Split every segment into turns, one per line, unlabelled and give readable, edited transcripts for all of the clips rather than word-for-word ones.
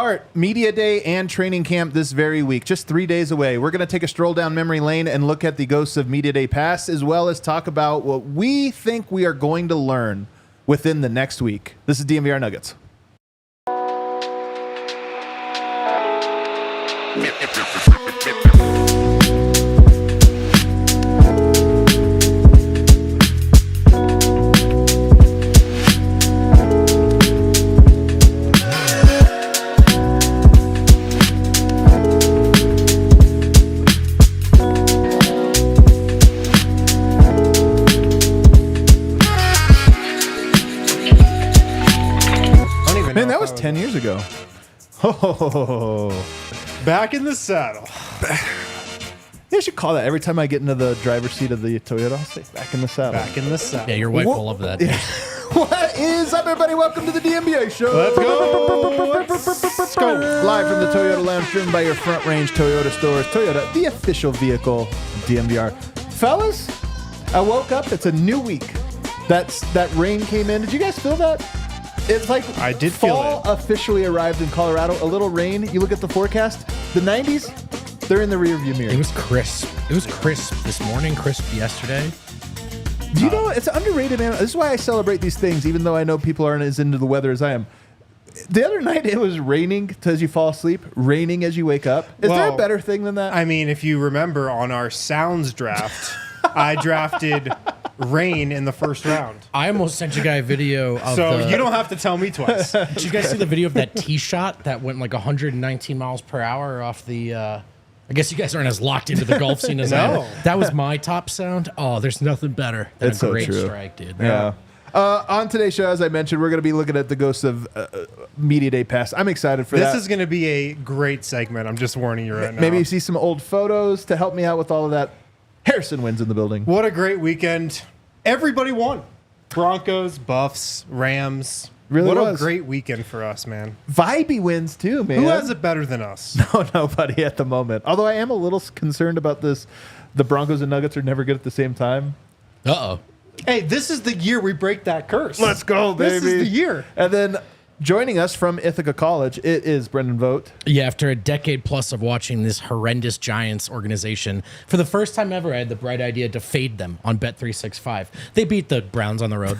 start Media Day and training camp this very week, just 3 days away. We're going to take a stroll down memory lane and look at the ghosts of Media Day past, as well as talk about what we think we are going to learn within the next week. This is DNVR Nuggets. Man, that was 10 years ago. Oh,
back in the saddle.
I should call that every time I get into the driver's seat of the Toyota. I'll say back in the saddle.
Back in the saddle.
Yeah, your wife will love that.
Yeah. What is up, everybody? Welcome to the DNVR show.
Let's go.
Let's go. Live from the Toyota Lounge, driven by your Front Range Toyota stores. Toyota, the official vehicle of DNVR. Fellas, I woke up. It's a new week. That rain came in. Did you guys feel that? It's like
I did feel
fall officially arrived in Colorado. A little rain. You look at the forecast. The 90s, they're in the rearview mirror.
It was crisp. It was crisp this morning, crisp yesterday.
Do you know, it's underrated, man. This is why I celebrate these things, even though I know people aren't as into the weather as I am. The other night, it was raining as you fall asleep, raining as you wake up. Is there a better thing than that?
I mean, if you remember on our sounds draft, I drafted rain in the first round.
I almost sent you guys a video of
So you don't have to tell me twice.
Did you guys see the video of that tee shot that went like 119 miles per hour off the... I guess you guys aren't as locked into the golf scene as I
No.
am. That was my top sound. Oh, there's nothing better than
It's
a
so
great
true.
strike, dude.
Yeah. On today's show, as I mentioned, we're going to be looking at the ghosts of Media Day past. I'm excited for that.
This is going to be a great segment. I'm just warning you right now.
Maybe you see some old photos to help me out with all of that. Harrison wins in the building.
What a great weekend. Everybody won. Broncos, Buffs, Rams.
Really
what
was.
a great weekend for us, man.
Vibey wins too, man.
Who has it better than us?
No, nobody at the moment. Although I am a little concerned about this. The Broncos and Nuggets are never good at the same time.
Uh-oh.
Hey, this is the year we break that curse.
Let's go, baby.
This is the year.
And then joining us from Ithaca College, it is Brendan Vogt.
Yeah, after a decade plus of watching this horrendous Giants organization, for the first time ever, I had the bright idea to fade them on Bet365. They beat the Browns on the road.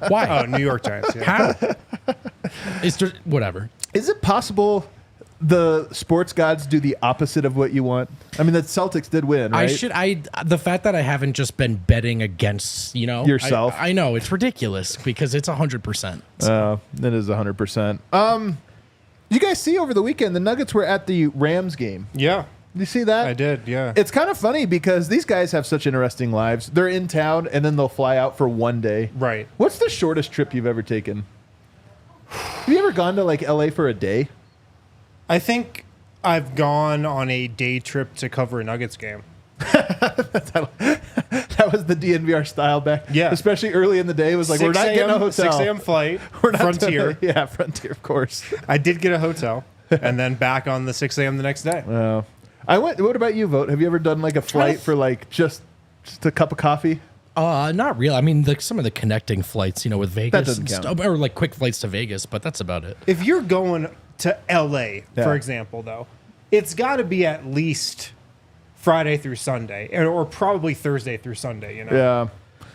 Why?
Oh, New York Giants. Yeah.
How? It's just, whatever.
Is it possible the sports gods do the opposite of what you want? I mean, the Celtics did win, right?
The fact that I haven't just been betting against,
Yourself.
I know it's ridiculous because it's 100%.
That is 100%. You guys see over the weekend, the Nuggets were at the Rams game.
Yeah,
You see that?
I did, yeah.
It's kind of funny because these guys have such interesting lives. They're in town and then they'll fly out for one day.
Right.
What's the shortest trip you've ever taken? Have you ever gone to like LA for a day?
I think I've gone on a day trip to cover a Nuggets game.
That was the DNVR style back.
Yeah.
Especially early in the day. It was like, we're not getting a hotel.
6 a.m. flight,
We're not
Frontier.
Yeah, Frontier, of course.
I did get a hotel, and then back on the 6 a.m. the next day.
What about you, Vogt? Have you ever done like a flight for like just a cup of coffee?
Not real. I mean, some of the connecting flights, with Vegas.
doesn't count.
Or like quick flights to Vegas, but that's about it.
If you're going to L.A.,
Yeah.
for example, though, it's got to be at least Friday through Sunday, or probably Thursday through Sunday,
Yeah.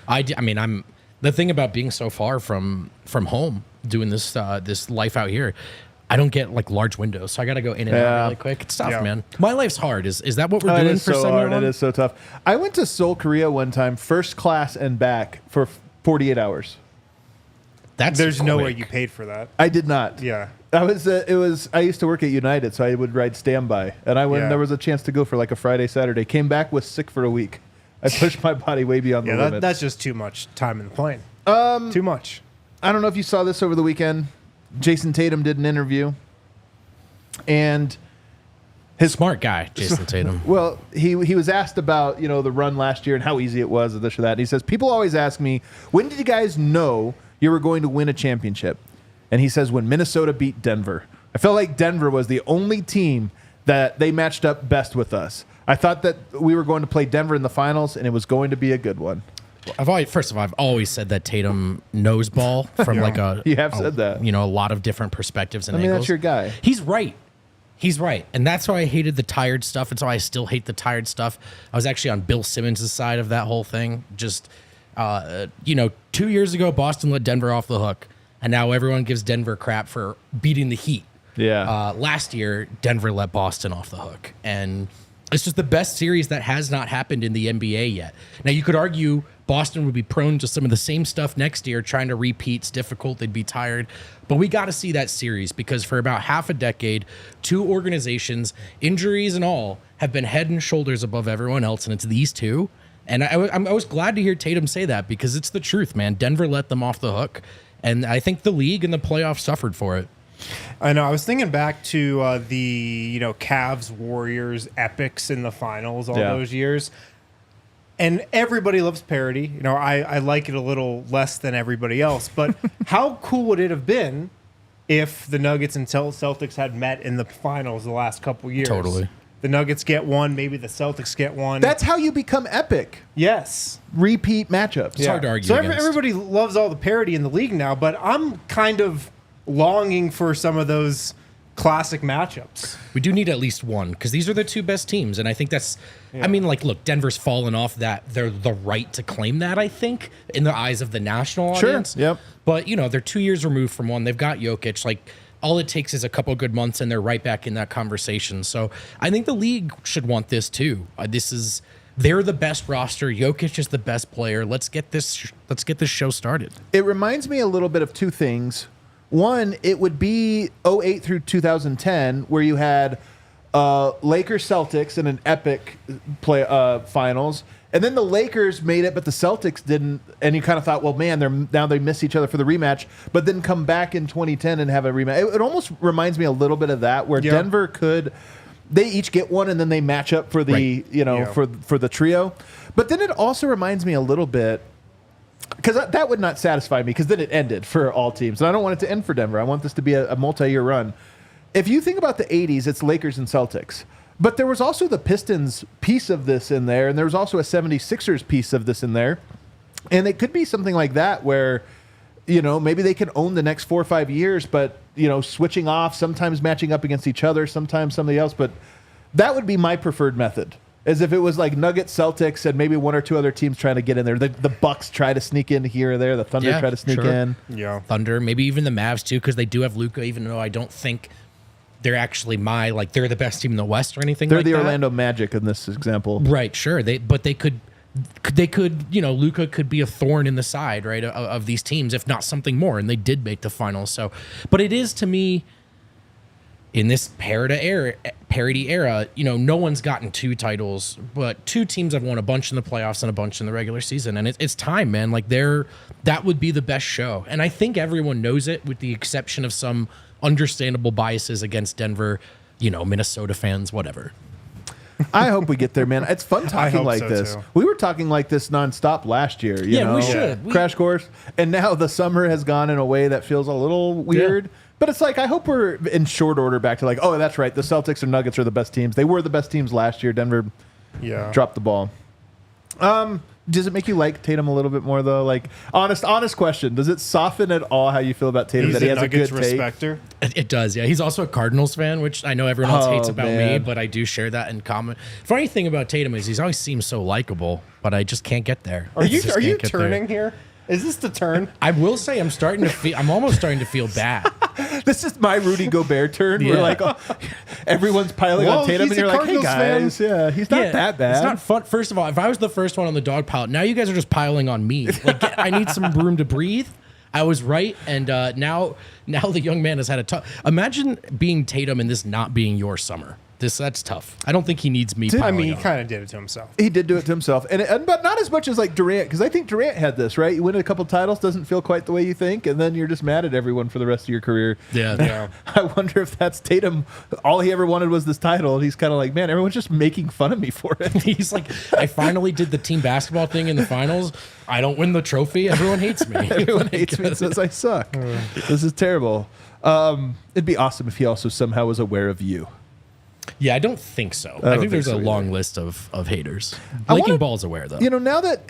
I mean, I'm the thing about being so far from home, doing this this life out here. I don't get like large windows, so I got to go in and out really quick. It's tough,
Yeah.
man. My life's hard. Is that what we're
It
doing
is
for
so
Sunday?
hard. It is so tough. I went to Seoul, Korea one time, first class and back for 48 hours.
There's no way
quick.
you paid for that.
I did not.
Yeah.
I used to work at United, so I would ride standby. And I went,
Yeah.
there was a chance to go for like a Friday, Saturday. Came back, was sick for a week. I pushed my body way beyond the
Yeah,
limit.
that's just too much time in the plane. Too much.
I don't know if you saw this over the weekend. Jason Tatum did an interview. And his
Smart guy, Jason Tatum.
Well, he was asked about, the run last year and how easy it was and this or that. And he says, people always ask me, when did you guys know you were going to win a championship? And he says, when Minnesota beat Denver. I felt like Denver was the only team that they matched up best with us. I thought that we were going to play Denver in the finals, and it was going to be a good one.
First of all, I've always said that Tatum knows ball from like
You have said that.
a lot of different perspectives and
I mean,
angles.
that's your guy.
He's right. He's right. And that's why I hated the tired stuff. It's why I still hate the tired stuff. I was actually on Bill Simmons' side of that whole thing. Just, 2 years ago, Boston let Denver off the hook. And now everyone gives Denver crap for beating the Heat.
Yeah.
Last year, Denver let Boston off the hook. And it's just the best series that has not happened in the NBA yet. Now, you could argue Boston would be prone to some of the same stuff next year. Trying to repeat's difficult. They'd be tired. But we got to see that series because for about half a decade, two organizations, injuries and all, have been head and shoulders above everyone else, and it's these two. And I was glad to hear Tatum say that because it's the truth, man. Denver let them off the hook, and I think the league and the playoffs suffered for it.
I know. I was thinking back to the Cavs Warriors epics in the finals all those years, and everybody loves parody. I like it a little less than everybody else. But how cool would it have been if the Nuggets and Celtics had met in the finals the last couple years?
Totally.
The Nuggets get one, maybe the Celtics get one.
That's how you become epic.
Yes.
Repeat matchups.
It's hard to argue
So
against.
everybody loves all the parody in the league now, but I'm kind of longing for some of those classic matchups.
We do need at least one because these are the two best teams. And I think that's, I mean, look, Denver's fallen off that. They're the right to claim that, I think, in the eyes of the national audience.
Yep.
But, they're 2 years removed from one. They've got Jokic. Like, all it takes is a couple good months and they're right back in that conversation. So I think the league should want this too. They're the best roster. Jokic is the best player. Let's get this show started.
It reminds me a little bit of two things. One, it would be 2008 through 2010, where you had Lakers Celtics in an epic finals, and then the Lakers made it, but the Celtics didn't. And you kind of thought, well, man, they miss each other for the rematch, but then come back in 2010 and have a rematch. It almost reminds me a little bit of that, where Denver they each get one, and then they match up for the for the trio. But then it also reminds me a little bit. Because that would not satisfy me, because then it ended for all teams. And I don't want it to end for Denver. I want this to be a multi-year run. If you think about the 80s, it's Lakers and Celtics. But there was also the Pistons piece of this in there, and there was also a 76ers piece of this in there. And it could be something like that where, maybe they can own the next 4 or 5 years, but, switching off, sometimes matching up against each other, sometimes somebody else. But that would be my preferred method. As if it was like Nuggets, Celtics, and maybe one or two other teams trying to get in there. The Bucks try to sneak in here or there. The Thunder try to sneak in.
Yeah.
Thunder, maybe even the Mavs too, because they do have Luka, even though I don't think they're actually they're the best team in the West or anything
They're
like
the
that.
Orlando Magic in this example.
Right, sure. They could, Luka could be a thorn in the side, right, of these teams, if not something more. And they did make the finals. So, but it is to me, in this parody era, no one's gotten 2 titles, but 2 teams have won a bunch in the playoffs and a bunch in the regular season. And it's time, man. Like that would be the best show. And I think everyone knows it, with the exception of some understandable biases against Denver, Minnesota fans, whatever.
I hope we get there, man. It's fun talking like
so,
this.
too.
We were talking like this nonstop last year.
We should.
Crash course. And now the summer has gone in a way that feels a little weird.
Yeah.
But it's like, I hope we're in short order back to like, oh, that's right. The Celtics and Nuggets are the best teams. They were the best teams last year. Denver dropped the ball. Does it make you like Tatum a little bit more, though? Like, honest question. Does it soften at all how you feel about Tatum?
He's
that he
a
has
Nuggets
a good take?
respecter.
It does, yeah. He's also a Cardinals fan, which I know everyone else hates about me,
man.
but I do share that in common. Funny thing about Tatum is he's always seems so likable, but I just can't get there.
Are you
Just can't get there.
turning here? Is this the turn?
I will say I'm almost starting to feel bad.
This is my Rudy Gobert turn. Where like everyone's piling
Well,
on Tatum,
he's
and you're
a
like, hey
Cardinals
guys, yeah, he's not
Yeah,
that bad.
It's not fun. First of all, if I was the first one on the dog pile, now you guys are just piling on me. Like, I need some room to breathe. I was right, and now the young man has had a tough. Imagine being Tatum and this not being your summer. That's tough. I don't think he needs me.
I mean, he
on.
kind of did it to himself.
He did do it to himself, but not as much as like Durant, because I think Durant had this, right? You win a couple titles, doesn't feel quite the way you think, and then you're just mad at everyone for the rest of your career.
Yeah.
I wonder if that's Tatum. All he ever wanted was this title, and he's kind of like, man, everyone's just making fun of me for it.
He's like, I finally did the team basketball thing in the finals. I don't win the trophy. Everyone hates me.
Everyone hates me and says I suck. This is terrible. It'd be awesome if he also somehow was aware of you.
Yeah, I don't think so. I
don't
think there's
think
a
so
long list of haters.
I
Laking
wanna-
Ball's aware, though.
You know, now that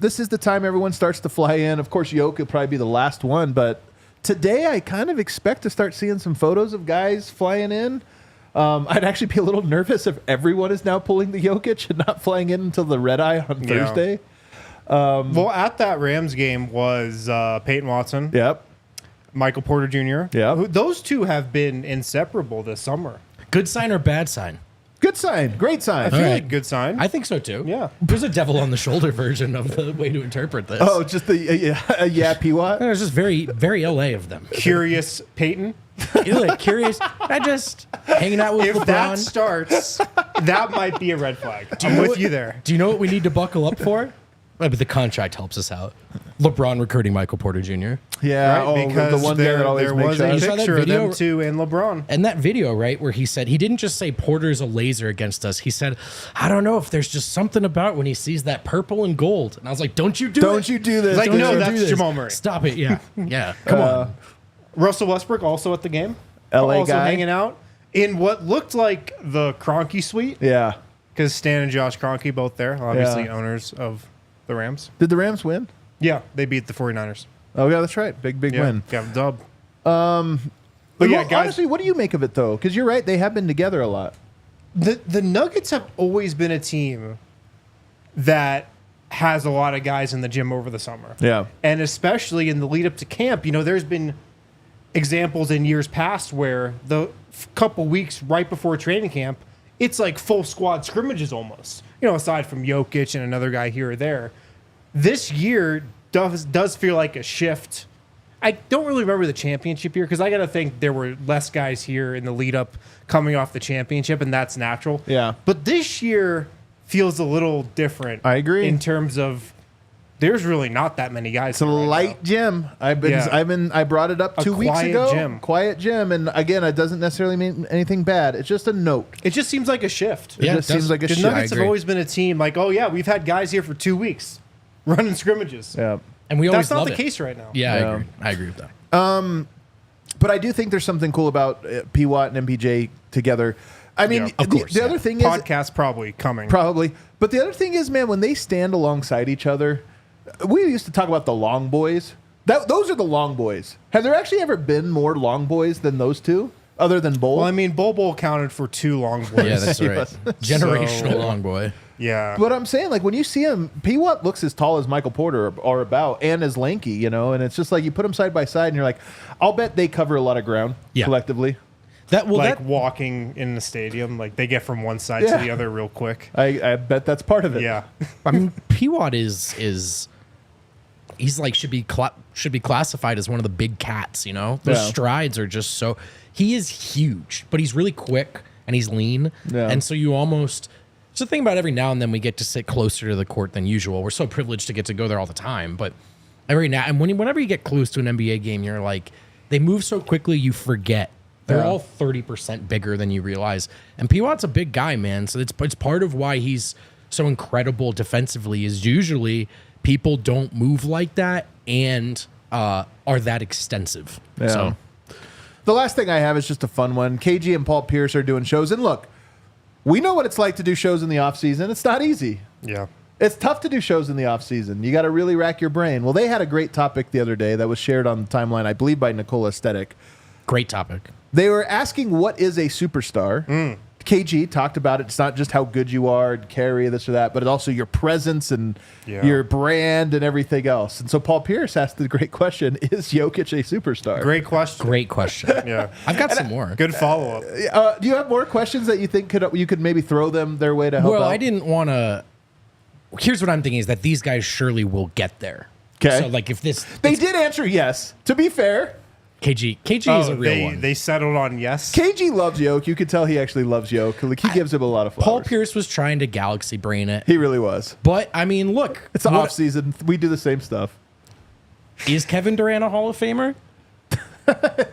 this is the time everyone starts to fly in. Of course, Jokic will probably be the last one, but today I kind of expect to start seeing some photos of guys flying in. I'd actually be a little nervous if everyone is now pulling the Jokic and not flying in until the red eye on Thursday.
Well, at that Rams game was Peyton Watson,
Yep.
Michael Porter Jr.
Yeah.
Those two have been inseparable this summer.
Good sign or bad sign?
Good sign. Great sign.
I feel
right.
like good sign.
I think so, too.
Yeah.
There's a devil on the shoulder version of the way to interpret this.
Oh, just the P-Watt?
It's just very, very LA of them.
Curious Peyton.
You're like curious. I just hanging out with
If
LeBron.
that starts, that might be a red flag. I'm with you there.
Do you know what we need to buckle up for? But the contract helps us out. LeBron recruiting Michael Porter Jr.
Yeah.
Right? Because
the one guy that always
there
makes
was a
shots.
You saw that
picture of
video?
them two and LeBron.
And that video, right, where he said, he didn't just say Porter's a laser against us. He said, I don't know if there's just something about when he sees that purple and gold. And I was like, don't you do
Don't you do this.
Like,
Don't
no,
you
that's
do this.
Jamal Murray.
Stop it. Yeah. Yeah. Come on.
Russell Westbrook also at the game.
LA
also
guy.
hanging out in what looked like the Kroenke suite.
Yeah.
Because Stan and Josh Kroenke both there, obviously
Yeah.
owners of the Rams.
Did the Rams win?
Yeah, they beat the 49ers.
Oh, yeah, that's right. Big
Yeah,
win.
got a dub.
But
yeah, guys-
honestly, what do you make of it, though? Because you're right. They have been together a lot.
The Nuggets have always been a team that has a lot of guys in the gym over the summer.
Yeah.
And especially in the lead up to camp, there's been examples in years past where the couple weeks right before training camp, it's like full squad scrimmages almost. Aside from Jokic and another guy here or there. This year does feel like a shift. I don't really remember the championship year because I got to think there were less guys here in the lead up coming off the championship, and that's natural.
Yeah.
But this year feels a little different.
I agree.
In terms of there's really not that many guys.
It's a
here right
light
now.
gym. I brought it up
A
2 weeks
quiet
ago.
gym.
Quiet gym. And again, it doesn't necessarily mean anything bad. It's just a note.
It just seems like a shift.
It
Yeah,
just
it does.
seems like a
The
shift.
Nuggets have
agree.
always been a team like, oh yeah, we've had guys here for 2 weeks running scrimmages.
Yeah.
And we always
That's not
love
the
it.
case right now.
Yeah,
Yeah.
I agree with that.
But I do think there's something cool about P-Watt and MPJ together. I mean,
Yeah, of
course,
the
yeah.
other thing is
Podcast probably coming.
probably, but the other thing is, man, when they stand alongside each other, we used to talk about the long boys. Those are the long boys. Have there actually ever been more long boys than those two, other than Bull?
Well, I mean, Bobo counted for 2 long boys.
Yeah, that's right. Generational
So-
long boy.
Yeah.
But I'm saying, like, when you see him, P-Watt looks as tall as Michael Porter or about, and as lanky, and it's just like you put them side by side, and you're like, I'll bet they cover a lot of ground collectively.
like walking in the stadium, like they get from one side
Yeah.
to the other real quick.
I bet that's part of it.
Yeah.
I mean, P-Watt is he's like should be classified as one of the big cats. Those
Yeah.
strides are just so. He is huge, but he's really quick and he's lean,
Yeah.
and so you almost. It's the thing about every now and then we get to sit closer to the court than usual. We're so privileged to get to go there all the time, but every now and whenever you get close to an NBA game, you're like, they move so quickly you forget. They're
Yeah.
all 30% bigger than you realize. And P-Watt's a big guy, man. So it's part of why he's so incredible defensively is usually people don't move like that and are that extensive.
Yeah.
So
The last thing I have is just a fun one. KG and Paul Pierce are doing shows, and look, we know what it's like to do shows in the off season. It's not easy.
Yeah.
It's tough to do shows in the off season. You got to really rack your brain. Well, they had a great topic the other day that was shared on the timeline, I believe, by Nikola Jokic.
great topic.
They were asking what is a superstar. KG talked about it. It's not just how good you are and carry this or that, but it's also your presence and your brand and everything else. And so Paul Pierce asked the great question: is Jokic a superstar?
Great question.
Great question.
Yeah.
I've got some more.
Good follow up.
Do you have more questions that you think you could maybe throw them their way to help
Well,
out?
I didn't want to. Here's what I'm thinking is that these guys surely will get there.
'Kay.
So, like, if this.
They did answer yes. To be fair,
KG is a real one.
They settled on yes.
KG loves Jokic. You could tell he actually loves Jokic. Like, he gives him a lot of flowers.
Paul Pierce was trying to galaxy brain it.
He really was.
But, I mean, look.
It's the
what-
off season. We do the same stuff.
Is Kevin Durant a Hall of Famer?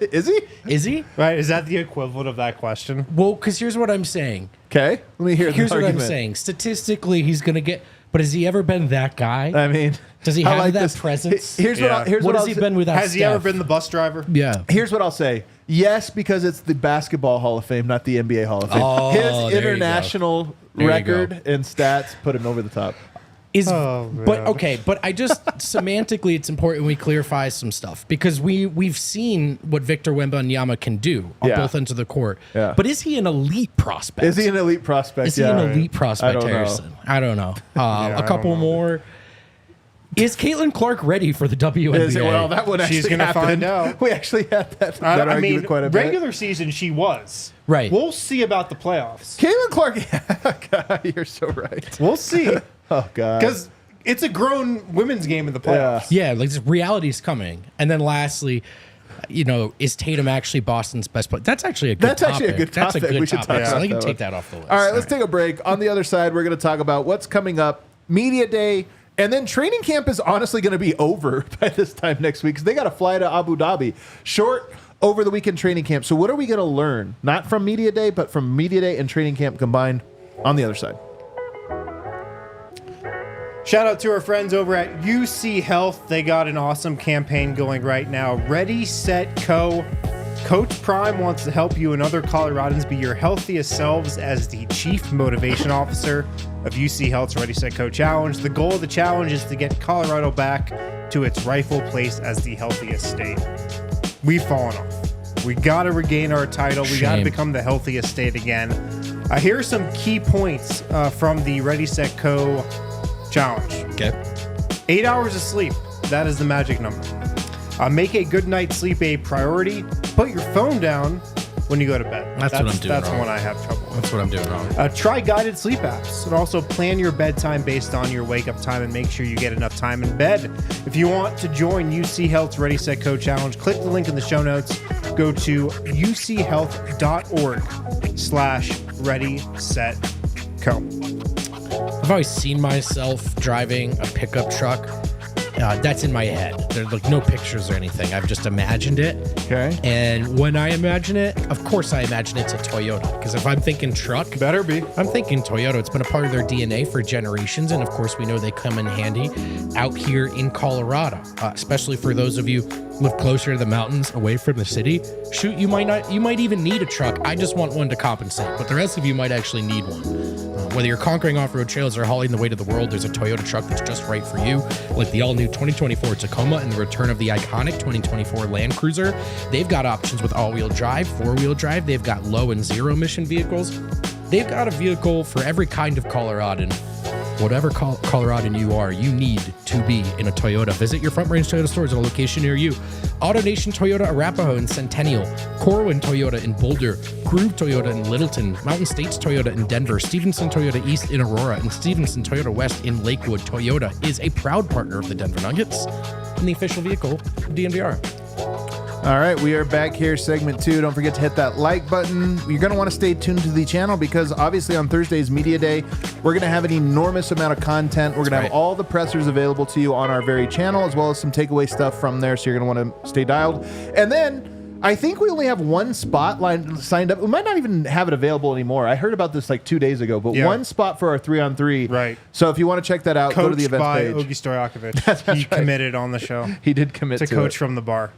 Is he?
Is he?
Right? Is that the equivalent of that question?
Well, because here's what I'm saying.
Okay. Let me hear
Here's
the
what
argument.
I'm saying. Statistically, he's going to get. But has he ever been that guy?
I mean,
does he
I
have
like
that
this.
presence?
Here's
Yeah.
What has
I'll
he
say.
been without
Has he ever
Steph?
been the bus driver?
Yeah.
Here's what I'll say. Yes, because it's the Basketball Hall of Fame, not the NBA Hall of Fame.
Oh,
His
there you
international
go. There you
record and stats put him over the top.
Oh,
but
man.
okay, but I just semantically it's important we clarify some stuff because we've seen what Victor Wembanyama can do on
Yeah.
both ends of the court.
Yeah.
But is he an elite prospect?
Is he an elite prospect?
Is he an elite prospect,
I don't know.
Harrison? I don't know.
I
A couple
don't know.
more. Is Caitlin Clark ready for the WNBA?
Is it, well, that one actually
She's gonna
happened.
find out.
We actually had that
I
argument
mean,
quite a bit.
regular season she was.
Right.
We'll see about the playoffs.
Caitlin Clark. God, you're so right.
We'll see.
Oh God.
Because it's a grown women's game in the playoffs.
Yeah, like this reality's coming. And then lastly, is Tatum actually Boston's best player? That's actually a good
That's
topic.
actually a good
That's a
topic.
good
We should
topic.
talk
So I
about
think you
that
take
one.
that off the list.
All right, let's take a break. On the other side, we're going to talk about what's coming up, Media Day, and then training camp is honestly going to be over by this time next week because they got to fly to Abu Dhabi. Short over the weekend training camp. So what are we going to learn? Not from Media Day, but from Media Day and training camp combined on the other side.
Shout out to our friends over at UC Health. They got an awesome campaign going right now. Ready, Set, Co. Coach Prime wants to help you and other Coloradans be your healthiest selves as the Chief Motivation Officer of UC Health's Ready, Set, Co Challenge. The goal of the challenge is to get Colorado back to its rightful place as the healthiest state. We've fallen off. We got to regain our title. We got to
Shame.
become the healthiest state again. Here are some key points from the Ready, Set, Co challenge.
Okay.
8 hours of sleep. That is the magic number. Make a good night's sleep a priority. Put your phone down when you go to bed.
That's what I'm doing
That's
wrong.
one I have trouble with.
That's what I'm doing wrong.
Try guided sleep apps and also plan your bedtime based on your wake up time and make sure you get enough time in bed. If you want to join UC Health's Ready, Set, Co challenge, click the link in the show notes. Go to uchealth.org/Ready, Set, Co.
I've always seen myself driving a pickup truck. That's in my head. There's like no pictures or anything. I've just imagined it.
Okay.
And when I imagine it, of course I imagine it's a Toyota. Because if I'm thinking truck,
Better be.
I'm thinking Toyota. It's been a part of their DNA for generations. And of course, we know they come in handy out here in Colorado, especially for those of you who live closer to the mountains, away from the city. Shoot, you might even need a truck. I just want one to compensate. But the rest of you might actually need one. Whether you're conquering off-road trails or hauling the way to the world, there's a Toyota truck that's just right for you. Like the all-new 2024 Tacoma and the return of the iconic 2024 Land Cruiser. They've got options with all-wheel drive, four-wheel drive. They've got low and zero-emission vehicles. They've got a vehicle for every kind of Coloradan. Whatever Coloradan you are, you need to be in a Toyota. Visit your Front Range Toyota stores at a location near you. AutoNation Toyota Arapahoe in Centennial, Corwin Toyota in Boulder, Groove Toyota in Littleton, Mountain States Toyota in Denver, Stevenson Toyota East in Aurora, and Stevenson Toyota West in Lakewood. Toyota is a proud partner of the Denver Nuggets and the official vehicle of DNVR.
All right, we are back here, segment 2. Don't forget to hit that like button. You're going to want to stay tuned to the channel because obviously on Thursday's Media Day, we're going to have an enormous amount of content. We're going to have all the pressers available to you on our very channel, as well as some takeaway stuff from there, so you're going to want to stay dialed. And then I think we only have one spot signed up. We might not even have it available anymore. I heard about this like 2 days ago, but one spot for our 3-on-3.
Right.
So if you want to check that out, go to the events
by
page.
Ogie Stojakovic. He committed on the show.
He did commit
to
to
coach
it.
from the bar.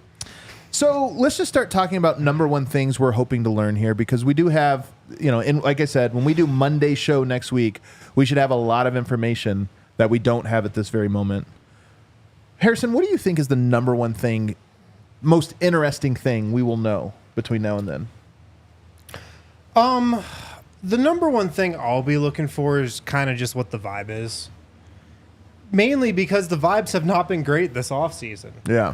So let's just start talking about number one things we're hoping to learn here, because we do have, and like I said, when we do Monday show next week, we should have a lot of information that we don't have at this very moment. Harrison, what do you think is the number one thing, most interesting thing we will know between now and then?
The number one thing I'll be looking for is kind of just what the vibe is. Mainly because the vibes have not been great this offseason.
Yeah.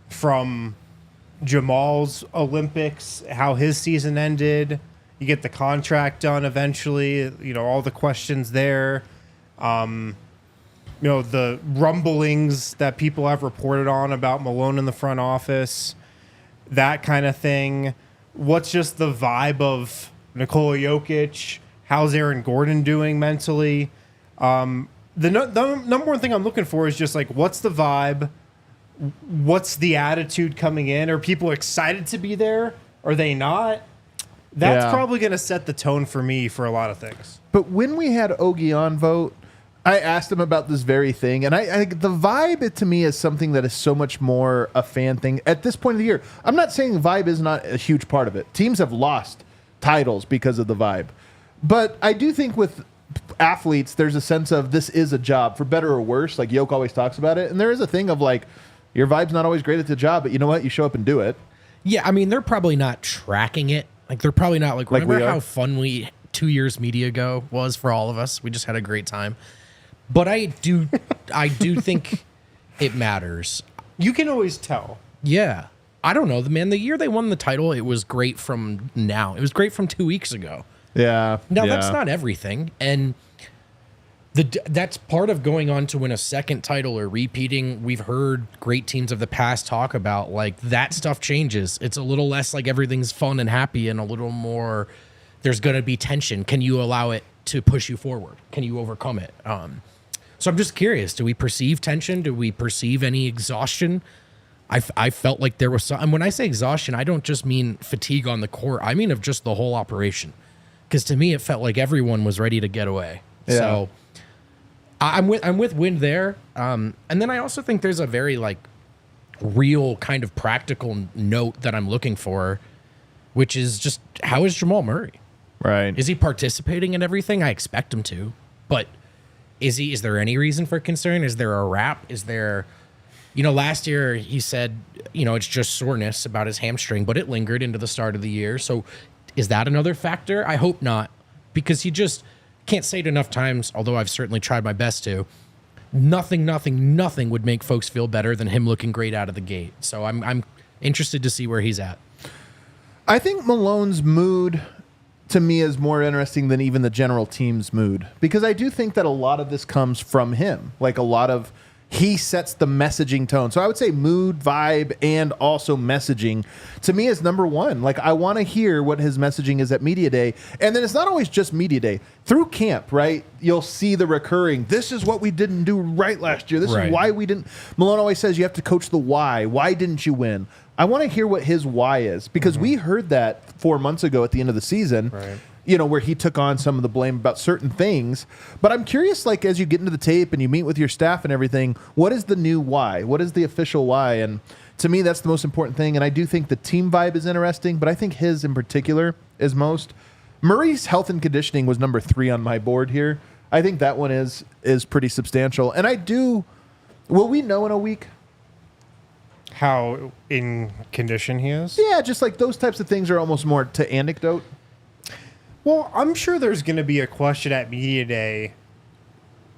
From Jamal's Olympics, how his season ended, you get the contract done eventually, all the questions there. The rumblings that people have reported on about Malone in the front office, that kind of thing. What's just the vibe of Nikola Jokic? How's Aaron Gordon doing mentally? The number one thing I'm looking for is just like, what's the vibe? What's the attitude coming in? Are people excited to be there? Are they not? That's
Yeah.
probably going to set the tone for me for a lot of things.
But when we had Ogie on vote, I asked him about this very thing, and I the vibe to me is something that is so much more a fan thing at this point of the year. I'm not saying vibe is not a huge part of it. Teams have lost titles because of the vibe, but I do think with athletes, there's a sense of this is a job, for better or worse. Like Yoke always talks about it, and there is a thing of like your vibe's not always great at the job, but you know what? You show up and do it.
Yeah, I mean, they're probably not tracking it. Like, they're probably not like remember
we are.
how fun 2 years media ago was for all of us? We just had a great time. But I do think it matters.
You can always tell.
Yeah. I don't know, man. The year they won the title, it was great from now. It was great from 2 weeks ago.
Yeah.
Now,
yeah.
that's not everything. And that's part of going on to win a second title or repeating. We've heard great teams of the past talk about, like, that stuff changes. It's a little less like everything's fun and happy and a little more there's going to be tension. Can you allow it to push you forward? Can you overcome it? So I'm just curious. Do we perceive tension? Do we perceive any exhaustion? I felt like there was some. And when I say exhaustion, I don't just mean fatigue on the court. I mean of just the whole operation. Because to me, it felt like everyone was ready to get away.
Yeah.
So I'm with Wind there. And then I also think there's a very like real kind of practical note that I'm looking for, which is just how is Jamal Murray?
Right.
Is he participating in everything? I expect him to, but is there any reason for concern? Is there a wrap? Is there, last year he said, it's just soreness about his hamstring, but it lingered into the start of the year. So is that another factor? I hope not, because he just can't say it enough times, although I've certainly tried my best to. Nothing would make folks feel better than him looking great out of the gate. So I'm interested to see where he's at.
I think Malone's mood to me is more interesting than even the general team's mood, because I do think that a lot of this comes from him. Like he sets the messaging tone. So I would say mood, vibe, and also messaging to me is number one. Like, I want to hear what his messaging is at Media Day. And then it's not always just Media Day. Through camp, right, you'll see the recurring, this is what we didn't do right last year. This
Right.
is why we didn't. Malone always says you have to coach the why. Why didn't you win? I want to hear what his why is, because we heard that 4 months ago at the end of the season.
Right.
Where he took on some of the blame about certain things. But I'm curious, like, as you get into the tape and you meet with your staff and everything, what is the new why? What is the official why? And to me, that's the most important thing. And I do think the team vibe is interesting, but I think his in particular is most. Murray's health and conditioning was number 3 on my board here. I think that one is pretty substantial. And will we know in a week?
How in condition he is?
Yeah, just like those types of things are almost more to anecdote.
Well, I'm sure there's going to be a question at Media Day.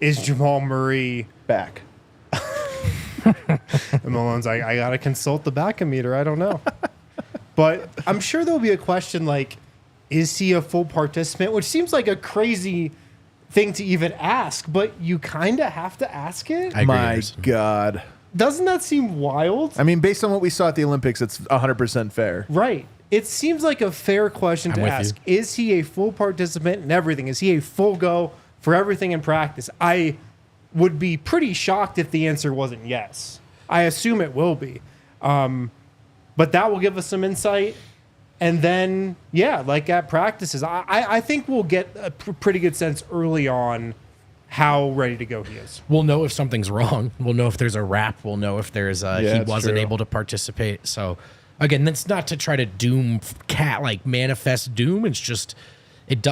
Is Jamal Murray
Back.
And Malone's like, I got to consult the backometer. I don't know. But I'm sure there'll be a question like, is he a full participant? Which seems like a crazy thing to even ask, but you kind of have to ask it.
I agree,
My
Anderson.
God.
Doesn't that seem wild?
I mean, based on what we saw at the Olympics, it's 100% fair.
Right. It seems like a fair question
I'm
to
with
ask.
you.
Is he a full participant in everything? Is he a full go for everything in practice? I would be pretty shocked if the answer wasn't yes. I assume it will be. But that will give us some insight. And then, like at practices, I think we'll get a pretty good sense early on how ready to go he is.
We'll know if something's wrong. We'll know if there's a wrap. We'll know if there's he
it's
wasn't
true.
able to participate. So again, that's not to try to manifest doom. It's just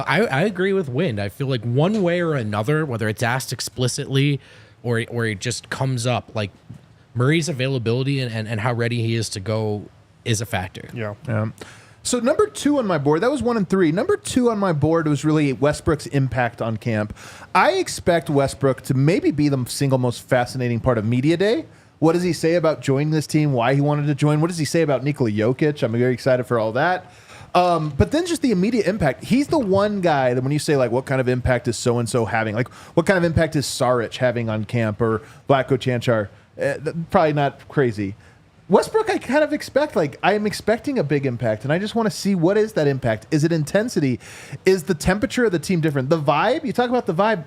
I agree with Wind. I feel like one way or another, whether it's asked explicitly or it just comes up, like Murray's availability and how ready he is to go is a factor.
Yeah.
So number 2 on my board, that was 1 and 3. Number 2 on my board was really Westbrook's impact on camp. I expect Westbrook to maybe be the single most fascinating part of Media Day. What does he say about joining this team? Why he wanted to join? What does he say about Nikola Jokic? I'm very excited for all that. But then just the immediate impact. He's the one guy that when you say, like, what kind of impact is so-and-so having? Like, what kind of impact is Saric having on camp or Vlatko Cancar? Probably not crazy. Westbrook, I kind of expect, like, I am expecting a big impact, and I just want to see what is that impact. Is it intensity? Is the temperature of the team different? The vibe? You talk about the vibe.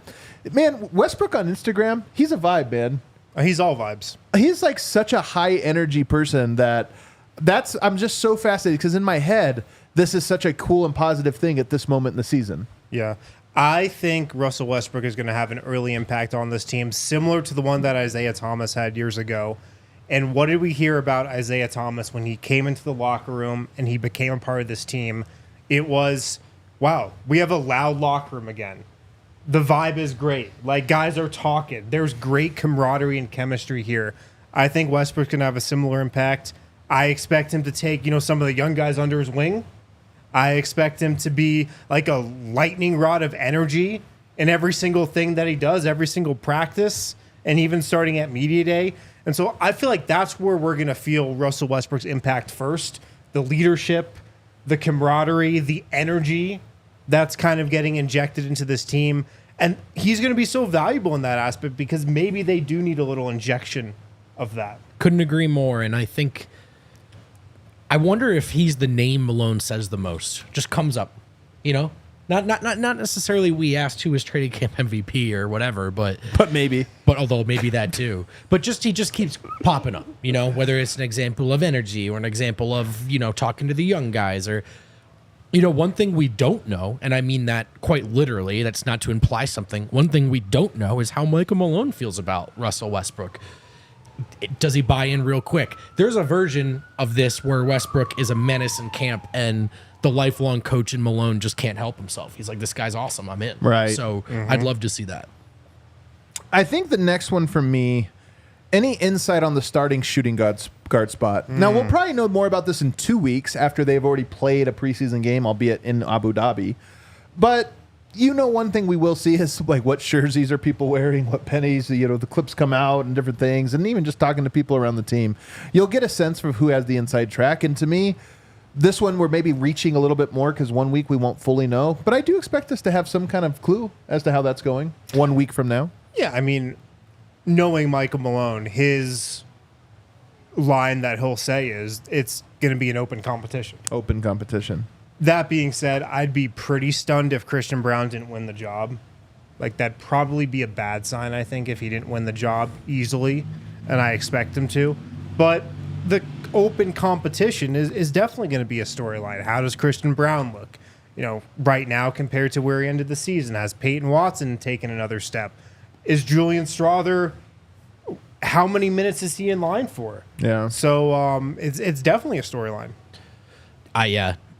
Man, Westbrook on Instagram, he's a vibe, man.
He's all vibes.
He's like such a high energy person that I'm just so fascinated because in my head, this is such a cool and positive thing at this moment in the season.
Yeah. I think Russell Westbrook is going to have an early impact on this team, similar to the one that Isaiah Thomas had years ago. And what did we hear about Isaiah Thomas when he came into the locker room and he became a part of this team? It was, wow, we have a loud locker room again. The vibe is great. Like, guys are talking. There's great camaraderie and chemistry here. I think Westbrook's going to have a similar impact. I expect him to take, some of the young guys under his wing. I expect him to be like a lightning rod of energy in every single thing that he does, every single practice, and even starting at media day. And so I feel like that's where we're going to feel Russell Westbrook's impact first. The leadership, the camaraderie, the energy that's kind of getting injected into this team. And he's going to be so valuable in that aspect because maybe they do need a little injection of that.
Couldn't agree more. And I wonder if he's the name Malone says the most. Just comes up, Not necessarily we asked who was trading camp MVP or whatever, but
maybe.
But although maybe that too. But he just keeps popping up, whether it's an example of energy or an example of, talking to the young guys or one thing we don't know, and I mean that quite literally, that's not to imply something. One thing we don't know is how Michael Malone feels about Russell Westbrook. Does he buy in real quick? There's a version of this where Westbrook is a menace in camp and the lifelong coach in Malone just can't help himself. He's like, this guy's awesome. I'm in.
Right.
So I'd love to see that.
I think the next one for me, any insight on the starting shooting guard spot. Now, we'll probably know more about this in 2 weeks after they've already played a preseason game, albeit in Abu Dhabi. But one thing we will see is like what jerseys are people wearing, what pennies, the clips come out and different things. And even just talking to people around the team, you'll get a sense of who has the inside track. And to me, this one we're maybe reaching a little bit more because 1 week we won't fully know. But I do expect us to have some kind of clue as to how that's going 1 week from now.
Yeah, I mean, knowing Michael Malone, his line that he'll say is it's going to be an open competition.
Open competition.
That being said, I'd be pretty stunned if Christian Brown didn't win the job. Like, that'd probably be a bad sign, I think, if he didn't win the job easily, and I expect him to. But the open competition is definitely going to be a storyline. How does Christian Brown look, right now compared to where he ended the season? Has Peyton Watson taken another step? Is Julian Strother, how many minutes is he in line for?
Yeah.
So it's definitely a storyline.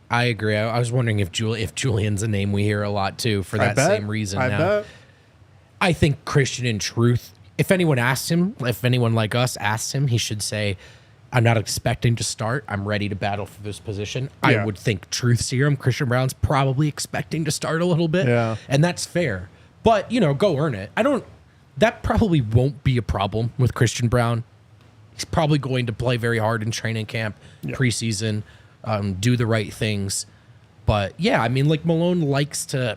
I agree. I was wondering if Julian's a name we hear a lot too for that same reason.
I bet.
I think Christian, in truth, if anyone like us asks him, he should say, I'm not expecting to start. I'm ready to battle for this position.
Yeah.
I would think truth serum, Christian Brown's probably expecting to start a little bit.
Yeah.
And that's fair. But, go earn it. That probably won't be a problem with Christian Brown. He's probably going to play very hard in training camp, preseason, do the right things. But yeah, I mean, like Malone likes to,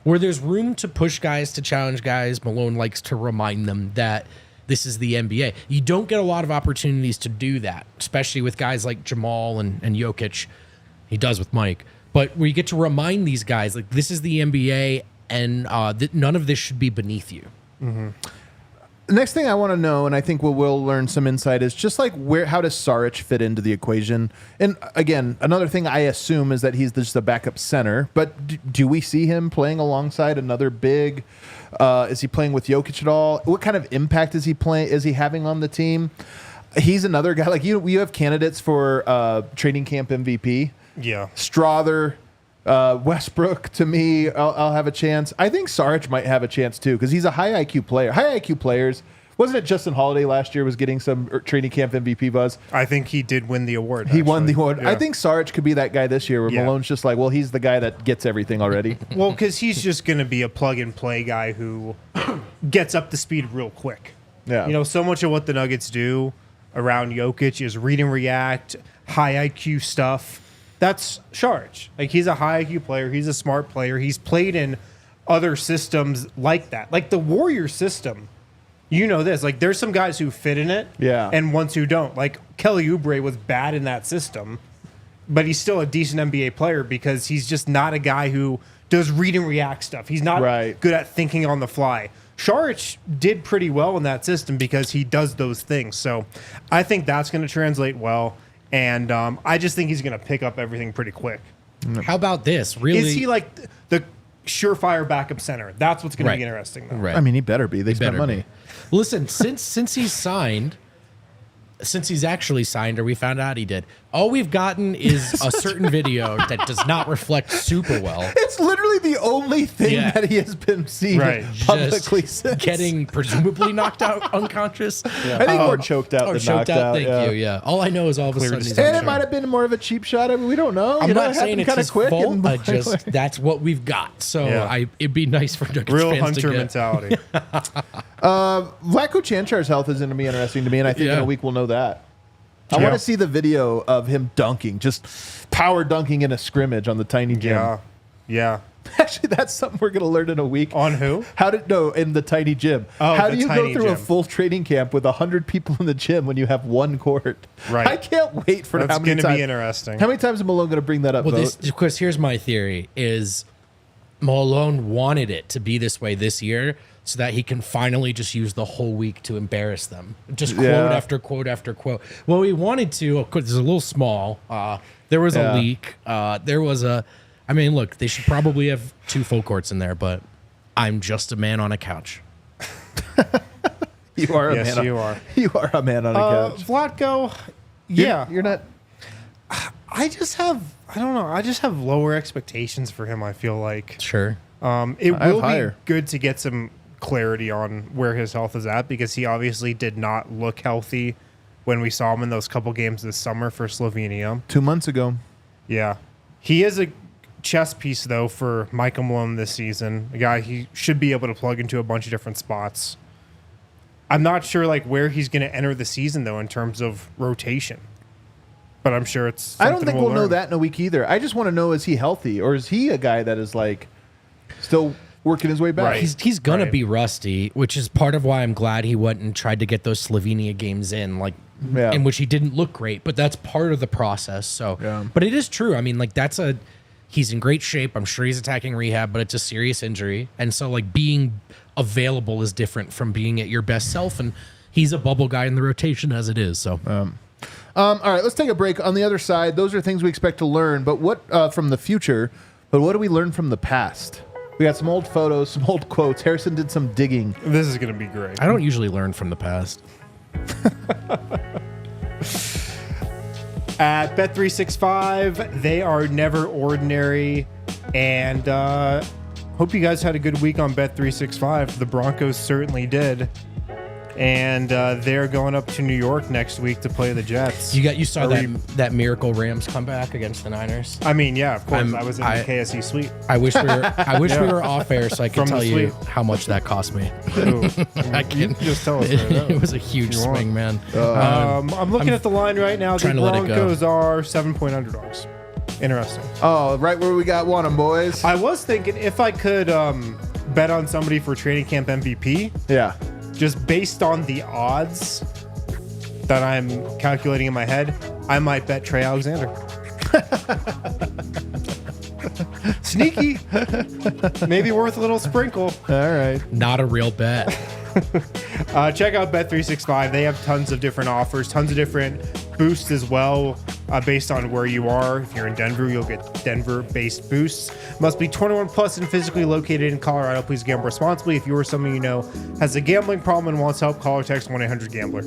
where there's room to push guys, to challenge guys, Malone likes to remind them that this is the NBA. You don't get a lot of opportunities to do that, especially with guys like Jamal and Jokic. He does with Mike. But where you get to remind these guys, like, this is the NBA and none of this should be beneath you.
Mm-hmm. The next thing I want to know, and I think we'll learn some insight, is just like how does Saric fit into the equation? And again, another thing I assume is that he's just the backup center. But do we see him playing alongside another big? Is he playing with Jokic at all? What kind of impact is he having on the team? He's another guy like you have candidates for training camp MVP.
Yeah,
Strother. Westbrook, to me, I'll have a chance. I think Saric might have a chance too because he's a high IQ player. High IQ players. Wasn't it Justin Holiday last year was getting some training camp MVP buzz?
I think he did win the award.
He won the award.
Yeah.
I think Saric could be that guy this year where Malone's just like, well, he's the guy that gets everything already.
Well, because he's just going to be a plug-and-play guy who gets up to speed real quick.
Yeah.
So much of what the Nuggets do around Jokic is read and react, high IQ stuff. That's Saric. Like, he's a high IQ player. He's a smart player. He's played in other systems like that. Like the Warriors system. This. Like, there's some guys who fit in it and ones who don't. Like, Kelly Oubre was bad in that system, but he's still a decent NBA player because he's just not a guy who does read and react stuff. He's not good at thinking on the fly. Saric did pretty well in that system because he does those things. So I think that's going to translate well. And I just think he's going to pick up everything pretty quick.
How about this? Really?
Is he like the surefire backup center? That's what's going to be interesting, though.
Right.
I mean, he better be. They spent money.
Be. Listen, since he's signed, since he's actually signed, or we found out he did, all we've gotten is a certain video that does not reflect super well.
It's literally the only thing that he has been seen publicly since.
Getting presumably knocked out unconscious.
I think more choked out than knocked out.
Thank you. Yeah. All I know is all of a sudden he's
and it might have been more of a cheap shot. I mean, we don't know.
I'm not saying it's his
quick
fault. That's what we've got. So it'd be nice for Nuggets
real
fans
hunter
to get.
mentality.
Vlatko Čančar's health is going to be interesting to me, and I think in a week we'll know that. I want to see the video of him dunking, just power dunking in a scrimmage on the tiny gym.
Yeah.
Actually, that's something we're going to learn in a week.
On who?
In the tiny gym.
Oh,
how do you go through
gym.
a full training camp with 100 people in the gym when you have one court?
Right.
I can't wait for
that's
how many times.
That's going to be interesting.
How many times is Malone going to bring that up?
Well, Chris, here's my theory: is Malone wanted it to be this way this year, so that he can finally just use the whole week to embarrass them. Just quote after quote after quote. Well, he wanted to. Of course, it's a little small. There was a leak. There was a. I mean, look, they should probably have 2 full courts in there, but I'm just a man on a couch.
You are a
yes,
man.
You are.
You are a man on a couch.
Vlatko,
you're not.
I don't know. I just have lower expectations for him. I feel like
Sure.
it will be good to get some clarity on where his health is at, because he obviously did not look healthy when we saw him in those couple games this summer for Slovenia.
2 months ago.
Yeah. He is a chess piece, though, for Michael Malone this season. A guy he should be able to plug into a bunch of different spots. I'm not sure where he's going to enter the season, though, in terms of rotation. But I'm sure it's something
I don't think we'll know that in a week either. I just want to know, is he healthy, or is he a guy that is still working his way back?
Right.
He's gonna be rusty, which is part of why I'm glad he went and tried to get those Slovenia games in, in which he didn't look great, but that's part of the process. So, but it is true. I mean, he's in great shape. I'm sure he's attacking rehab, but it's a serious injury, and so being available is different from being at your best self. And he's a bubble guy in the rotation as it is. So,
all right, let's take a break. On the other side, those are things we expect to learn, but what from the future? But what do we learn from the past? We got some old photos, some old quotes. Harrison did some digging.
This is going to be great.
I don't usually learn from the past.
At Bet365, they are never ordinary. And hope you guys had a good week on Bet365. The Broncos certainly did. And they're going up to New York next week to play the Jets.
You saw that miracle Rams comeback against the Niners?
I mean, yeah, of course. I was in the KSE suite.
I wish we were off air so I could tell you how much that cost me.
I can't just tell us.
It was a huge swing, man.
I'm looking at the line right now. The Broncos are 7-point underdogs. Interesting.
Oh, right where we want them, boys.
I was thinking if I could bet on somebody for training camp MVP.
Yeah.
Just based on the odds that I'm calculating in my head, I might bet Trey Alexander. Sneaky. Maybe worth a little sprinkle.
All right.
Not a real bet.
Check out Bet365. They have tons of different offers, tons of different boosts as well, based on where you are. If you're in Denver, you'll get Denver-based boosts. Must be 21 plus and physically located in Colorado. Please gamble responsibly. If you or someone you know has a gambling problem and wants help, call or text 1-800-GAMBLER.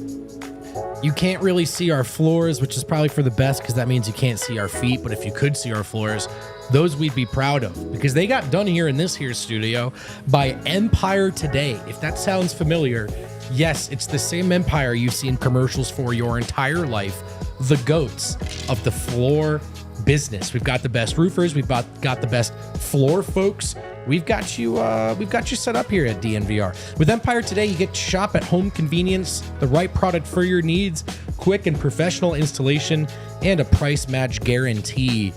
You can't really see our floors, which is probably for the best because that means you can't see our feet. But if you could see our floors, those we'd be proud of because they got done here in this here studio by Empire Today. If that sounds familiar, yes, it's the same Empire you've seen commercials for your entire life. The goats of the floor business. We've got the best roofers. We've got the best floor folks. We've got you set up here at DNVR. With Empire Today, you get to shop at home convenience, the right product for your needs, quick and professional installation, and a price match guarantee.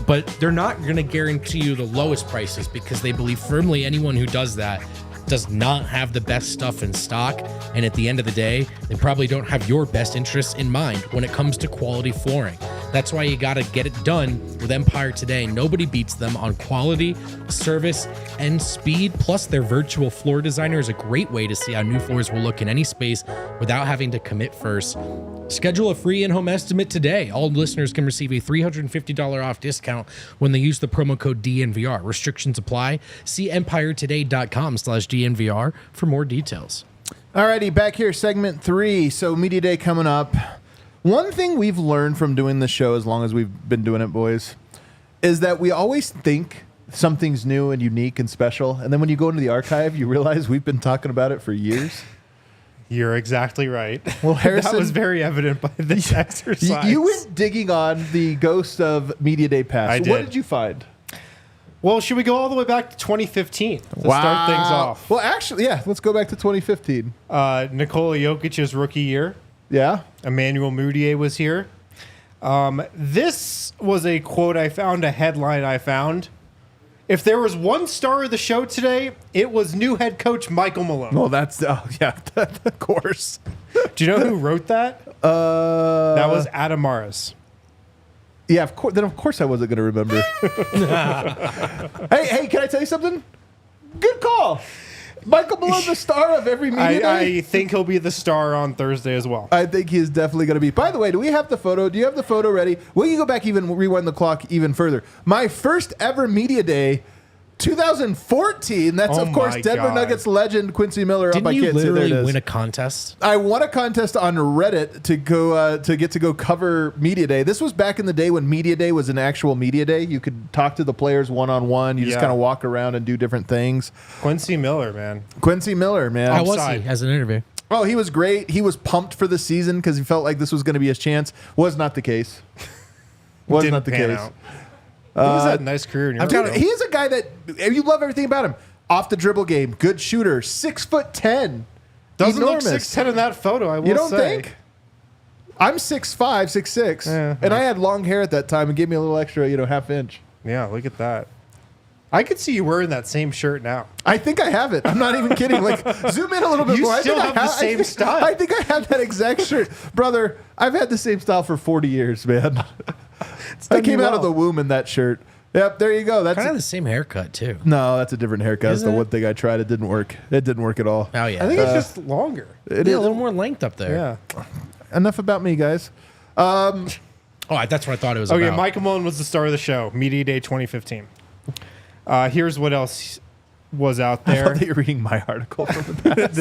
But they're not going to guarantee you the lowest prices because they believe firmly anyone who does that does not have the best stuff in stock. And at the end of the day, they probably don't have your best interests in mind when it comes to quality flooring. That's why you got to get it done with Empire today. Nobody beats them on quality, service, and speed. Plus, their virtual floor designer is a great way to see how new floors will look in any space without having to commit first. Schedule a free in-home estimate today. All listeners can receive a $350 off discount when they use the promo code DNVR. Restrictions apply. See empiretoday.com/DNVR for more details.
Alrighty, back here, segment 3. So Media Day coming up. One thing we've learned from doing the show, as long as we've been doing it, boys, is that we always think something's new and unique and special. And then when you go into the archive, you realize we've been talking about it for years.
You're exactly right.
Well, Harrison,
that was very evident by this exercise.
You went digging on the ghost of Media Day past.
I did.
What did you find?
Well, should we go all the way back to 2015 to start things off?
Well, actually, yeah, let's go back to 2015.
Nikola Jokic's rookie year.
Yeah.
Emmanuel Mudiay was here. This was a quote I found, a headline I found. If there was one star of the show today, it was new head coach Michael Malone.
Well, that's, yeah, of course.
Do you know who wrote that? That was Adam Maris.
Yeah, of course. Then of course I wasn't going to remember. Hey, can I tell you something? Good call. Michael Malone's the star of every Media Day.
I think he'll be the star on Thursday as well.
I think he is definitely going to be. By the way, do we have the photo? Do you have the photo ready? Will you go back even, rewind the clock even further? My first ever Media Day, 2014. That's, of course, Denver Nuggets legend Quincy Miller.
Didn't you literally win a contest?
I won a contest on Reddit to go to get to go cover Media Day. This was back in the day when Media Day was an actual Media Day. You could talk to the players one-on-one. You just kind of walk around and do different things.
Quincy Miller, man.
How was he as an interview?
Oh, he was great. He was pumped for the season because he felt like this was going to be his chance. Was not the case. Was not the case.
He has had a nice career.
He is a guy that you love everything about him. Off the dribble game, good shooter, 6'10".
Doesn't
enormous.
look 6'10" in that photo. I will say.
You don't think? I'm 6'5", 6'6", and I had long hair at that time and gave me a little extra, half inch.
Yeah, look at that. I could see you wearing that same shirt now.
I think I have it. I'm not even kidding. Like, zoom in a little bit more.
You still have the same style.
I think I have that exact shirt. Brother, I've had the same style for 40 years, man. I came out of the womb in that shirt. Yep, there you go. That's
kind of the same haircut, too.
No, that's a different haircut. That's the one thing I tried. It didn't work. It didn't work at all.
Oh, yeah.
I think it's just longer.
It is a little more length up there.
Yeah.
Enough about me, guys.
Oh, that's what I thought it was
about.
Okay,
Michael Malone was the star of the show, Media Day 2015. Here's what else was out there.
I thought that you're reading my article from the past.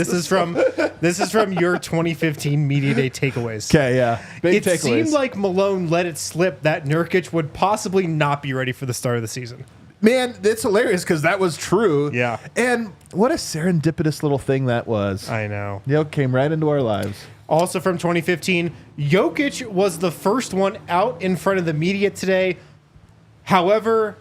This is from your 2015 Media Day takeaways.
Okay, yeah. Big takeaways.
It seemed like Malone let it slip that Nurkic would possibly not be ready for the start of the season.
Man, it's hilarious because that was true.
Yeah.
And what a serendipitous little thing that was.
I know.
Came right into our lives.
Also from 2015, Jokic was the first one out in front of the media today. However,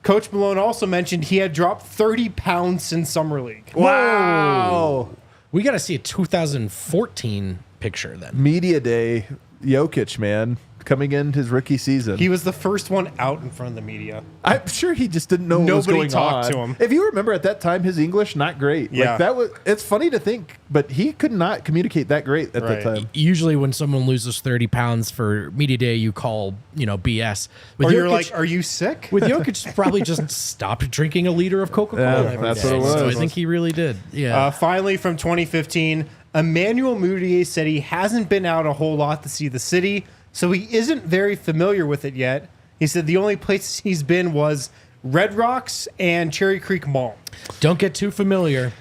Coach Malone also mentioned he had dropped 30 pounds since Summer League.
Wow.
We got to see a 2014 picture then.
Media Day, Jokic, man. Coming in his rookie season.
He was the first one out in front of the media.
I'm sure he just didn't know what was going on.
Nobody talked to him.
If you remember at that time, his English, not great.
Yeah.
It's funny to think, but he could not communicate that great at that time.
Usually when someone loses 30 pounds for Media Day, you call, BS.
Or you're like, are you sick?
With Jokic, probably just stopped drinking a liter of Coca-Cola every
that's
day.
what it was.
So I think he really did. Yeah.
Finally, from 2015, Emmanuel Mudiay said he hasn't been out a whole lot to see the city, so he isn't very familiar with it yet. He said the only places he's been was Red Rocks and Cherry Creek Mall.
Don't get too familiar.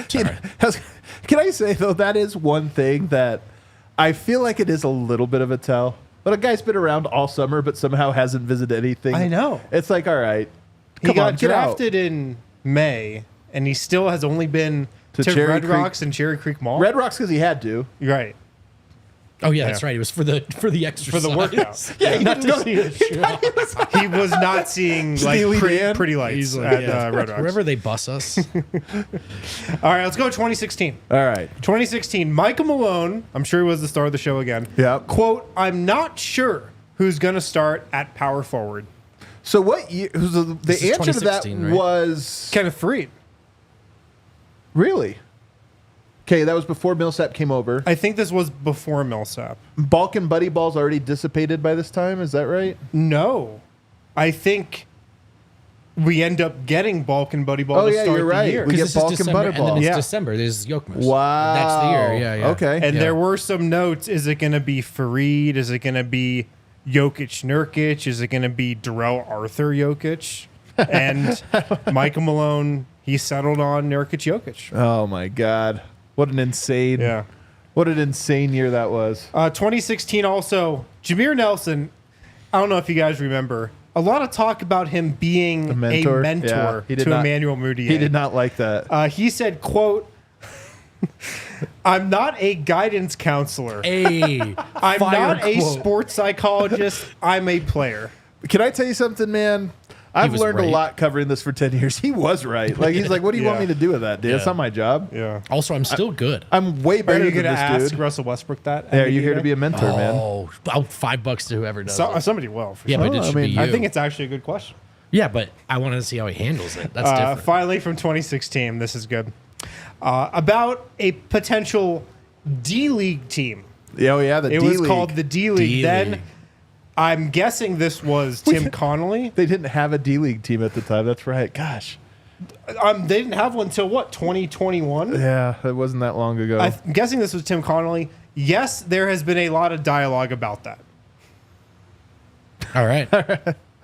Can I say, though, that is one thing that I feel like it is a little bit of a tell. But a guy's been around all summer, but somehow hasn't visited anything.
I know.
It's like, all right.
He got drafted in May, and he still has only been to Red Rocks and Cherry Creek Mall.
Red Rocks because he had to.
Right.
Oh yeah, that's right. It was for the exercise.
For the workout.
Yeah,
not to see a show.
He was not seeing like pretty lights at Red Rocks.
Wherever they bus us.
All right, let's go 2016.
All right.
2016, Michael Malone, I'm sure he was the star of the show again.
Yeah.
Quote, I'm not sure who's going to start at power forward.
So what year? The answer to that
right?
was...
Kenneth Faried.
Really? Okay, that was before Millsap came over.
I think this was before Millsap.
Balk and Buddy Ball's already dissipated by this time. Is that right?
No. I think we end up getting Balk and Buddy Ball to start
you're right.
the year.
We get
Because this
Balk
is
and
December,
Butterball.
and then it's
Yeah.
December. There's Jokic.
Wow.
That's the year. Yeah, yeah.
Okay.
And
Yeah.
there were some notes. Is it going to be Fareed? Is it going to be Jokic Nurkic? Is it going to be Darrell Arthur Jokic? And Michael Malone, he settled on Nurkic Jokic.
Oh my God. What an insane year that was.
2016 also, Jameer Nelson, I don't know if you guys remember, a lot of talk about him being a mentor,
Yeah. He did
to
not-
Emmanuel Mudiay.
He did not like that.
He said, quote, I'm not a guidance counselor.
Hey,
I'm not a
quote.
sports psychologist. I'm a player.
Can I tell you something, man? I've
was
learned a
right.
lot covering this for 10 years. He was right. Like, he's like, what do you want
Yeah.
me to do with that, dude? It's
Yeah.
not my job.
Yeah.
Also, I'm still good.
I'm way
Are
better
you
than
going to
this
ask
dude.
Russell Westbrook that?
Hey, are you here to be a mentor, man?
Oh, $5 to whoever does it.
Somebody will. For
Yeah,
sure.
but it
I
should
mean,
be you.
I think it's actually a good question.
Yeah, but I want to see how he handles it. That's different.
Finally, from 2016, this is good. About a potential D League team.
Oh, yeah, the
It
D-League.
was called the D League.
D-League.
Then I'm guessing this was Tim Connolly.
They didn't have a D-League team at the time. That's right. Gosh.
They didn't have one until what, 2021?
Yeah, it wasn't that long ago.
I'm guessing this was Tim Connolly. Yes, there has been a lot of dialogue about that.
All right.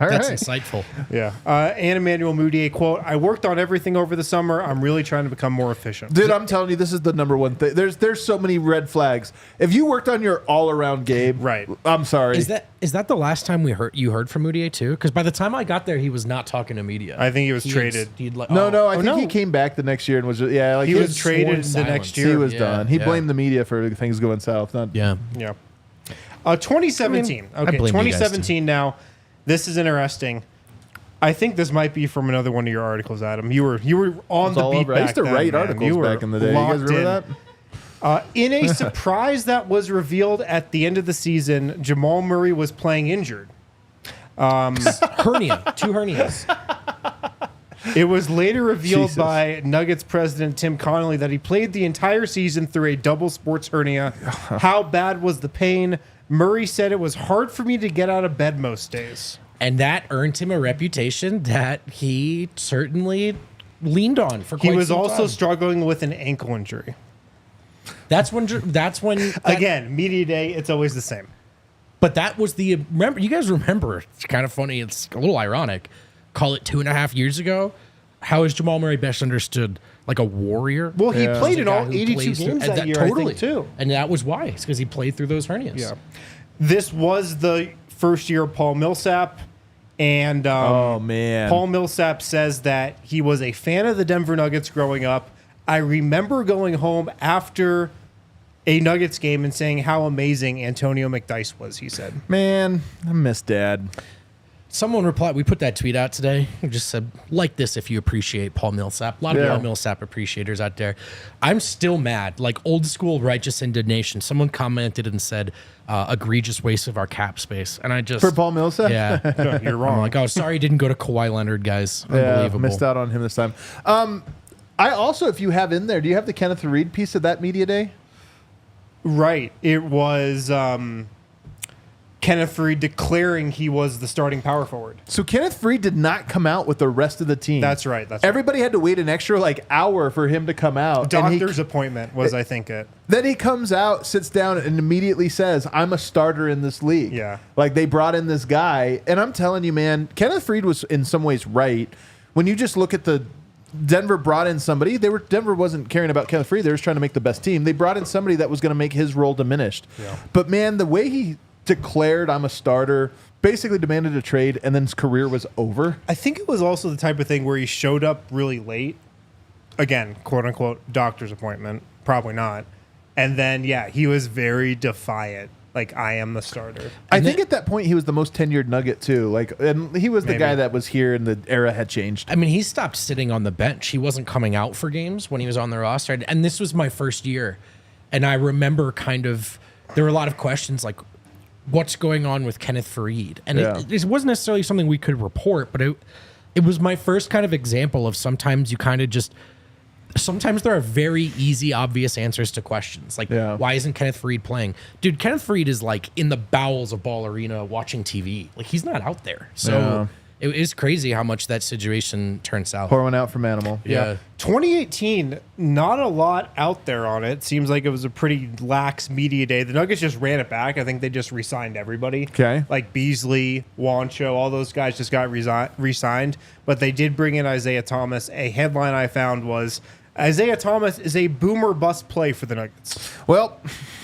All
That's
right.
insightful.
Yeah. And Emmanuel Mudiay, quote, I worked on everything over the summer. I'm really trying to become more efficient.
Dude, I'm telling you, this is the number one thing. There's so many red flags. If you worked on your all-around game,
Right.
I'm sorry.
Is that the last time you heard from Mudiay too? Because by the time I got there, he was not talking to media.
I think he was traded.
No, I think
no.
he came back the next year and was just, like
He was
his-
traded the
sworn
next
silence.
year.
He was
Yeah,
done. He
yeah.
blamed the media for things going south. Not,
Yeah.
Yeah. 2017.
I
Okay,
blame you guys,
2017 now. This is interesting. I think this might be from another one of your articles, Adam. You were on
It's
the
all
beat
over.
back
I used to
then,
write
man.
articles
You were
back in the day. You guys
locked
remember
in.
that?
In a surprise that was revealed at the end of the season, Jamal Murray was playing injured.
Hernia. 2 hernias.
It was later revealed
Jesus.
by Nuggets president Tim Connolly that he played the entire season through a double sports hernia. How bad was the pain? Murray said it was hard for me to get out of bed most days.
And that earned him a reputation that he certainly leaned on for quite
He was
some
also
time.
struggling with an ankle injury.
That's when
Again, media day, it's always the same.
But that was remember, you guys remember, it's kind of funny, it's a little ironic. Call it 2.5 years ago. How is Jamal Murray best understood? Like a warrior?
Well, he
Yeah.
played
He's
in
a guy
all
who
82
plays through-
games
and
that year, I think, too.
And that was why. It's because he played through those hernias.
Yeah. This was the first year of Paul Millsap. And
Oh, man.
Paul Millsap says that he was a fan of the Denver Nuggets growing up. I remember going home after a Nuggets game and saying how amazing Antonio McDyess was, he said.
Man, I miss Dad.
Someone replied, we put that tweet out today. We just said, like this if you appreciate Paul Millsap. A lot of
Yeah.
Paul Millsap appreciators out there. I'm still mad. Like old school righteous indignation. Someone commented and said, egregious waste of our cap space. And I just...
For Paul Millsap?
Yeah.
No, you're
I'm
wrong.
like, oh, sorry, didn't go to Kawhi Leonard, guys.
Yeah,
Unbelievable.
missed out on him this time. I also, if you have in there, do you have the Kenneth Reed piece of that media day?
Right. It was Kenneth Faried declaring he was the starting power forward.
So Kenneth Reed did not come out with the rest of the team.
That's right. That's right.
Everybody had to wait an extra hour for him to come out. And he-
Doctor's appointment was, I think, it.
Then he comes out, sits down, and immediately says, I'm a starter in this league.
Yeah.
Like, they brought in this guy. And I'm telling you, man, Kenneth Reed was in some ways right. When you just look at Denver brought in somebody. Denver wasn't caring about Kenneth Reed. They were just trying to make the best team. They brought in somebody that was going to make his role diminished.
Yeah.
But, man, the way he declared, I'm a starter, basically demanded a trade, and then his career was over.
I think it was also the type of thing where he showed up really late. Again, quote unquote, doctor's appointment. Probably not. And then, yeah, he was very defiant. Like, I am the starter.
I think at that point he was the most tenured Nugget too. And he was the
Maybe.
guy that was here, and the era had changed.
I mean, he stopped sitting on the bench. He wasn't coming out for games when he was on the roster. And this was my first year. And I remember there were a lot of questions like, what's going on with Kenneth Faried? And
Yeah.
it wasn't necessarily something we could report, but it was my first kind of example of sometimes you kind of just, sometimes there are very easy, obvious answers to questions. Like, why isn't Kenneth Faried playing? Dude, Kenneth Faried is like in the bowels of Ball Arena watching TV. Like, he's not out there. So it is crazy how much that situation turns south.
Pour one out from Animal.
Yeah.
2018, not a lot out there on it. Seems like it was a pretty lax media day. The Nuggets just ran it back. I think they just re-signed everybody.
Okay.
Like Beasley, Wancho, all those guys just got re-signed. But they did bring in Isaiah Thomas. A headline I found was, Isaiah Thomas is a boomer bust play for the Nuggets.
Well,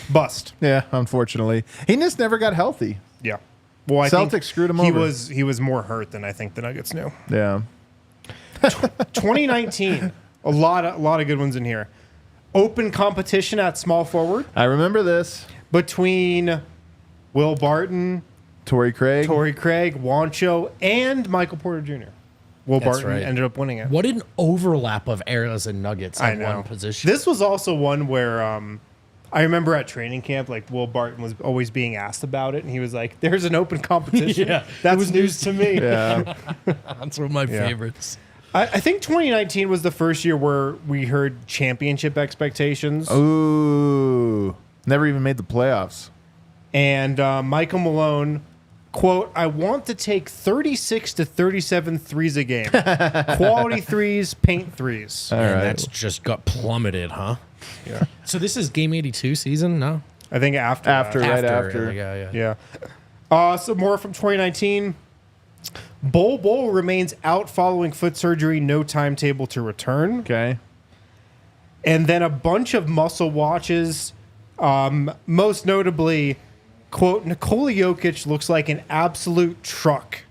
Bust.
yeah, unfortunately. He just never got healthy.
Yeah. Well, I
Celtics
think
screwed him
he
over.
He was more hurt than I think the Nuggets knew.
Yeah.
2019, a lot of good ones in here. Open competition at small forward
I remember this.
between Will Barton,
Torrey Craig.
Wancho, and Michael Porter Jr. Will
That's
Barton
right.
ended up winning it.
What an overlap of eras and Nuggets
I
in
know.
one position.
This was also one where I remember at training camp, like Will Barton was always being asked about it, and he was like, "There's an open competition."
Yeah,
That's
it was
news to me.
Yeah.
That's one of my favorites.
I think 2019 was the first year where we heard championship expectations.
Ooh. Never even made the playoffs.
And Michael Malone, quote, "I want to take 36 to 37 threes a game. Quality threes, paint threes."
All
And
right.
that's just got plummeted, huh?
Yeah.
So this is game 82 season? No?
I think after.
Right after.
Yeah.
Yeah. Some more from 2019. Bol remains out following foot surgery, no timetable to return.
Okay.
And then a bunch of muscle watches. Most notably, quote, "Nikola Jokic looks like an absolute truck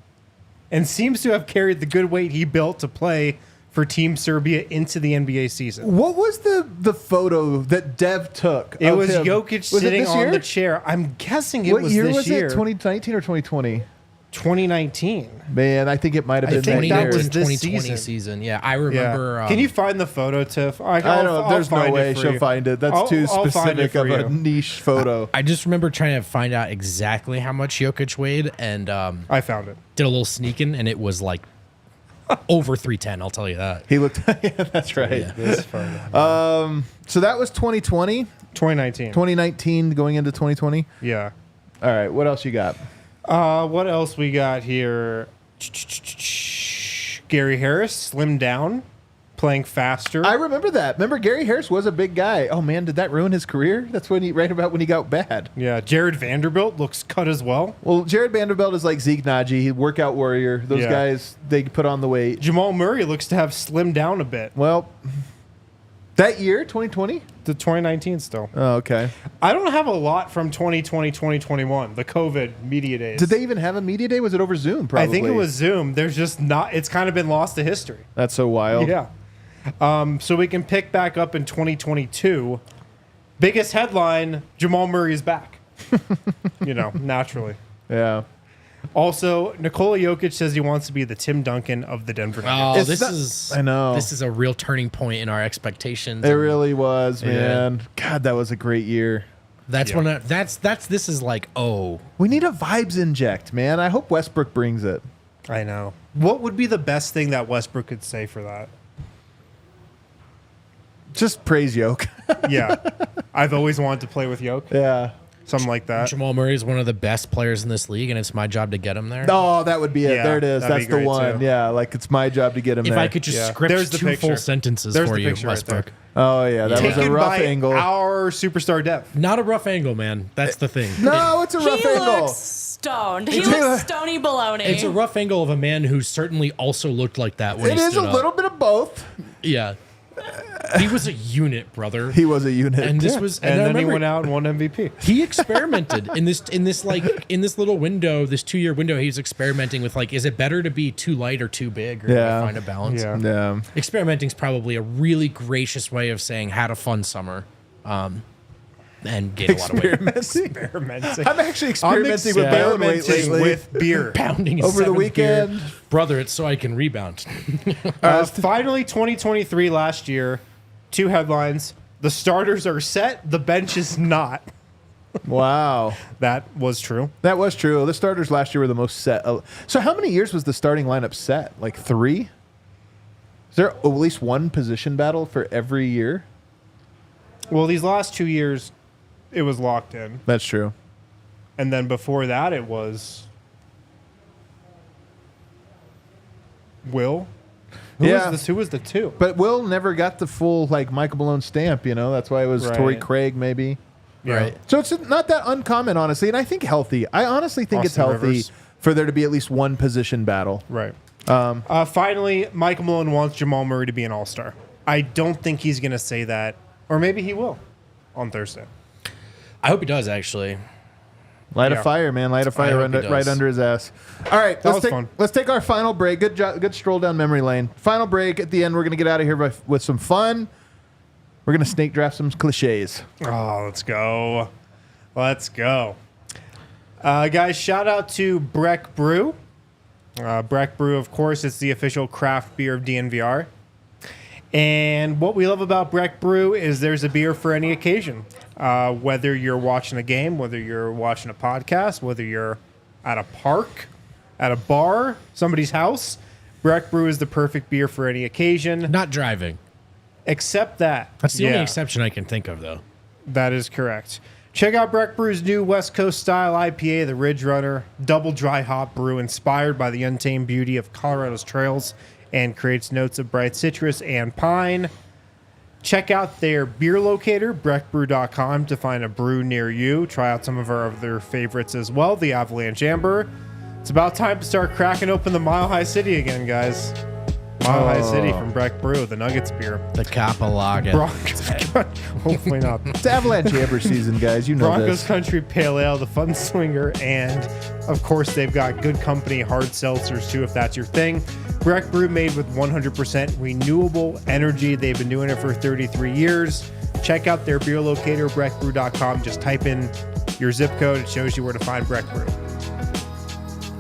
and seems to have carried the good weight he built to play for Team Serbia into the NBA season."
What was the photo that Dev took?
It
of
was
him?
Jokic
Was it
sitting
this
on
year?
the chair. I'm guessing it
What
was
year
this
was
year.
it? 2019 or 2020?
2019.
Man, I think it might have been
think
that
that
year.
was this
2020
season.
season. Yeah, I remember.
Can you find the photo, Tiff?
I don't. There's no way she'll find it. That's too
I'll find it
specific of
for
a
you.
niche photo.
I just remember trying to find out exactly how much Jokic weighed and
I found it.
did a little sneaking, and it was like over 310, I'll tell you that.
He looked. Yeah, that's right.
Yeah.
This photo.
So that was 2020,
2019.
2019 going into 2020.
Yeah.
All right. What else you got?
What else we got here? Gary Harris slimmed down, playing faster.
I remember that. Remember, Gary Harris was a big guy. Oh man, did that ruin his career? That's when right about when he got bad.
Yeah. Jared Vanderbilt looks cut as well.
Well, Jared Vanderbilt is like Zeke Naji. He's workout warrior. Those
Yeah.
guys, they put on the weight.
Jamal Murray looks to have slimmed down a bit.
Well, that year, 2020.
The 2019 still.
Oh, okay.
I don't have a lot from 2020, 2021, the COVID media days.
Did they even have a media day? Was it over Zoom? Probably.
I think it was Zoom. There's just not, it's kind of been lost to history.
That's so wild.
Yeah. So we can pick back up in 2022. Biggest headline, Jamal Murray is back. Naturally.
Yeah.
Also, Nikola Jokic says he wants to be the Tim Duncan of the Denver Nuggets.
Oh,
I know.
This is a real turning point in our expectations.
It
and
really was,
Yeah.
man. God, that was a great year.
That's when this is like, oh,
We need a vibes inject, man. I hope Westbrook brings it.
I know. What would be the best thing that Westbrook could say for that?
Just praise Yoke.
Yeah. I've always wanted to play with Yoke.
Yeah.
Something like that.
Jamal Murray is one of the best players in this league, and it's my job to get him there.
Oh, that would be it.
Yeah,
There it is.
that'd
That's
be
the
great,
one.
too.
Yeah, like it's my job to get him
If
there.
I could just
Yeah.
script
There's the
two
picture.
full sentences
There's
for
the
you,
picture right
Westbrook.
there.
Oh yeah, that was a
Taken
rough
by
angle.
our superstar Dev.
Not a rough angle, man. That's the thing.
No, it's a rough
He
angle.
looks stoned. He looks stony baloney.
It's a rough angle of a man who certainly also looked like that when
It
he
is a
stood up.
little bit of both.
Yeah. He was a unit, brother.
He was a unit.
and this
Yeah.
was
And
I
then he
remember
went out and won MVP.
he experimented in this little window, this 2-year window. He was experimenting with like, is it better to be too light or too big, or do
Yeah.
I find a balance?
Yeah.
Yeah.
Experimenting is probably a really gracious way of saying had a fun summer, and gained a lot of weight.
Experimenting.
I'm actually experimenting with my own weight
Experimenting
lately.
with beer.
Pounding a
Over the
7th beer.
weekend.
Brother. It's so I can rebound.
Finally, 2023 last year, 2 headlines. The starters are set. The bench is not.
Wow.
That was true.
That was true. The starters last year were the most set. So how many years was the starting lineup set? Like 3? Is there at least one position battle for every year?
Well, these last 2 years, it was locked in.
That's true.
And then before that, it was Will. Who was the two?
But Will never got the full like Michael Malone stamp, That's why it was
Right.
Torrey Craig maybe.
Yeah.
Right.
So it's not that uncommon, honestly, and I think healthy. I honestly think it's
Austin
healthy
Rivers.
for there to be at least one position battle.
Right. Finally, Michael Malone wants Jamal Murray to be an all-star. I don't think he's going to say that, or maybe he will on Thursday.
I hope he does, actually.
Light a
Yeah.
fire, man! Light a fire
hope he
right
does.
under his ass. All right,
That was fun.
let's take our final break. Good stroll down memory lane. Final break. At the end, we're gonna get out of here with some fun. We're gonna snake draft some cliches.
Oh, let's go. Let's go. Guys, shout out to Breck Brew. Breck Brew, of course, it's the official craft beer of DNVR. And what we love about Breck Brew is there's a beer for any occasion. Whether you're watching a game, whether you're watching a podcast, whether you're at a park, at a bar, somebody's house, Breck Brew is the perfect beer for any occasion.
Not driving.
Except that.
That's the only
Yeah.
exception I can think of, though.
That is correct. Check out Breck Brew's new West Coast style IPA, the Ridge Runner, double dry hop brew inspired by the untamed beauty of Colorado's trails and creates notes of bright citrus and pine. Check out their beer locator, breckbrew.com, to find a brew near you. Try out some of our other favorites as well, the Avalanche Amber. It's about time to start cracking open the Mile High City again, guys. Mile High City from Breck Brew, the Nuggets beer.
The Kapalaga.
Broncos. Hopefully not.
It's Avalanche Amber season, guys. You know
Broncos
this.
Country Pale Ale, the Fun Swinger, and of course they've got Good Company hard seltzers too, if that's your thing. Breck Brew made with 100% renewable energy. They've been doing it for 33 years. Check out their beer locator, breckbrew.com. Just type in your zip code. It shows you where to find Breck Brew.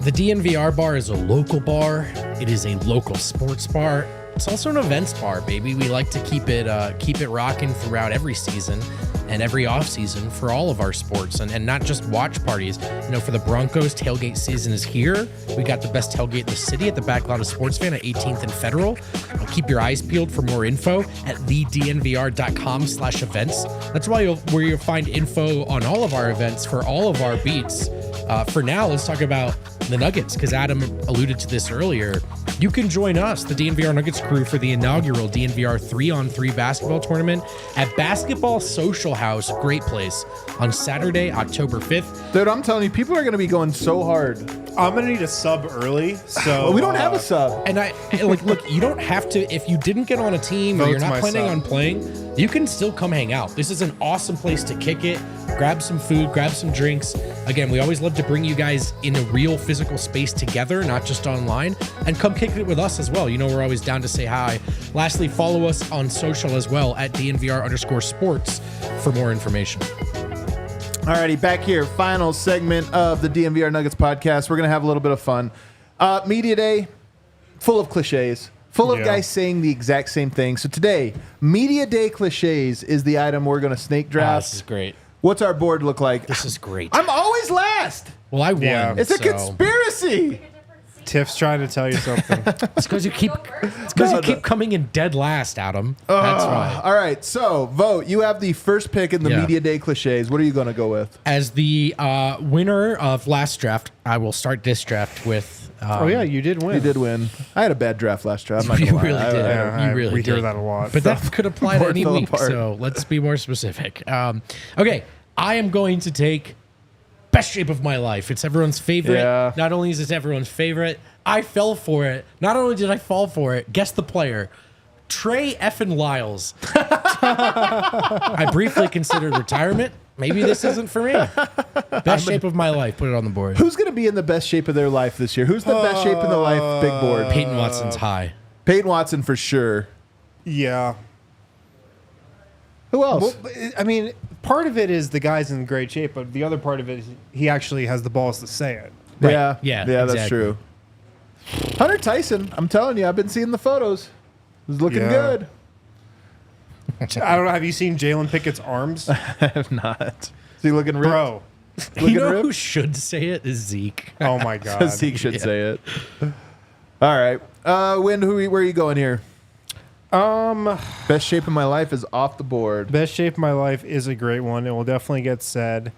The DNVR bar is a local bar. It is a local sports bar. It's also an events bar, baby. We like to keep it rocking throughout every season and every off season for all of our sports, and not just watch parties. For the Broncos, tailgate season is here. We got the best tailgate in the city at the Backlot of Sports Fan at 18th and Federal. Keep your eyes peeled for more info at thednvr.com/events. That's where you'll find info on all of our events for all of our beats. For now, let's talk about the Nuggets, because Adam alluded to this earlier. You can join us, the DNVR Nuggets crew, for the inaugural DNVR 3-on-3 basketball tournament at Basketball Social House, great place, on Saturday, October 5th.
Dude, I'm telling you, people are going to be going so hard.
I'm going to need a sub early, so...
Well, we don't have a sub.
And look, you don't have to, if you didn't get on a team or you're
Vote's
not
my
planning
sub.
on playing, you can still come hang out. This is an awesome place to kick it, grab some food, grab some drinks. Again, we always love to bring you guys in a real physical space together, not just online, and come kick it with us as well. We're always down to say hi. Lastly, follow us on social as well at DNVR_sports for more information.
Alrighty, back here, final segment of the DNVR Nuggets podcast. We're going to have a little bit of fun. Media Day, full of cliches, full of guys saying the exact same thing. So today, Media Day cliches is the item we're going to snake draft.
This is great.
What's our board look like?
This is great.
I'm always last.
Well, I won.
Yeah.
It's a
so-
conspiracy.
Tiff's trying to tell you something.
It's because you keep coming in dead last, Adam. That's why.
All right, so vote. You have the first pick in the
Yeah.
Media Day cliches. What are you going to go with?
As the winner of last draft, I will start this draft with.
Oh, yeah, you did win.
You did win. I had a bad draft last draft. I'm not
You
gonna lie.
really did.
Yeah,
You really
we
did.
hear that a lot.
But that could apply to
Board
any
fell
week,
apart.
so let's be more specific. Okay, I am going to take best shape of my life. It's everyone's favorite.
Yeah.
Not only is it everyone's favorite, I fell for it. Not only did I fall for it, guess the player. Trey effing Lyles. I briefly considered retirement. Maybe this isn't for me. Best shape of my life. Put it on the board.
Who's going to be in the best shape of their life this year? Who's the best shape in the life big board?
Peyton Watson's high.
Peyton Watson for sure.
Yeah.
Who else?
Well, I mean, part of it is the guy's in great shape, but the other part of it is he actually has the balls to say it.
Right.
Yeah,
Yeah,
that's
exactly.
true. Hunter Tyson, I'm telling you, I've been seeing the photos. He's looking
Yeah.
good.
I don't know. Have you seen Jalen Pickett's arms?
I have not. Is he looking ripped?
Bro.
Looking
You know
ripped?
who should say it is Zeke.
Oh, my God.
Zeke should say it. All right. Where are you going here? Best shape of my life is off the board.
Best shape of my life is a great one. It will definitely get said.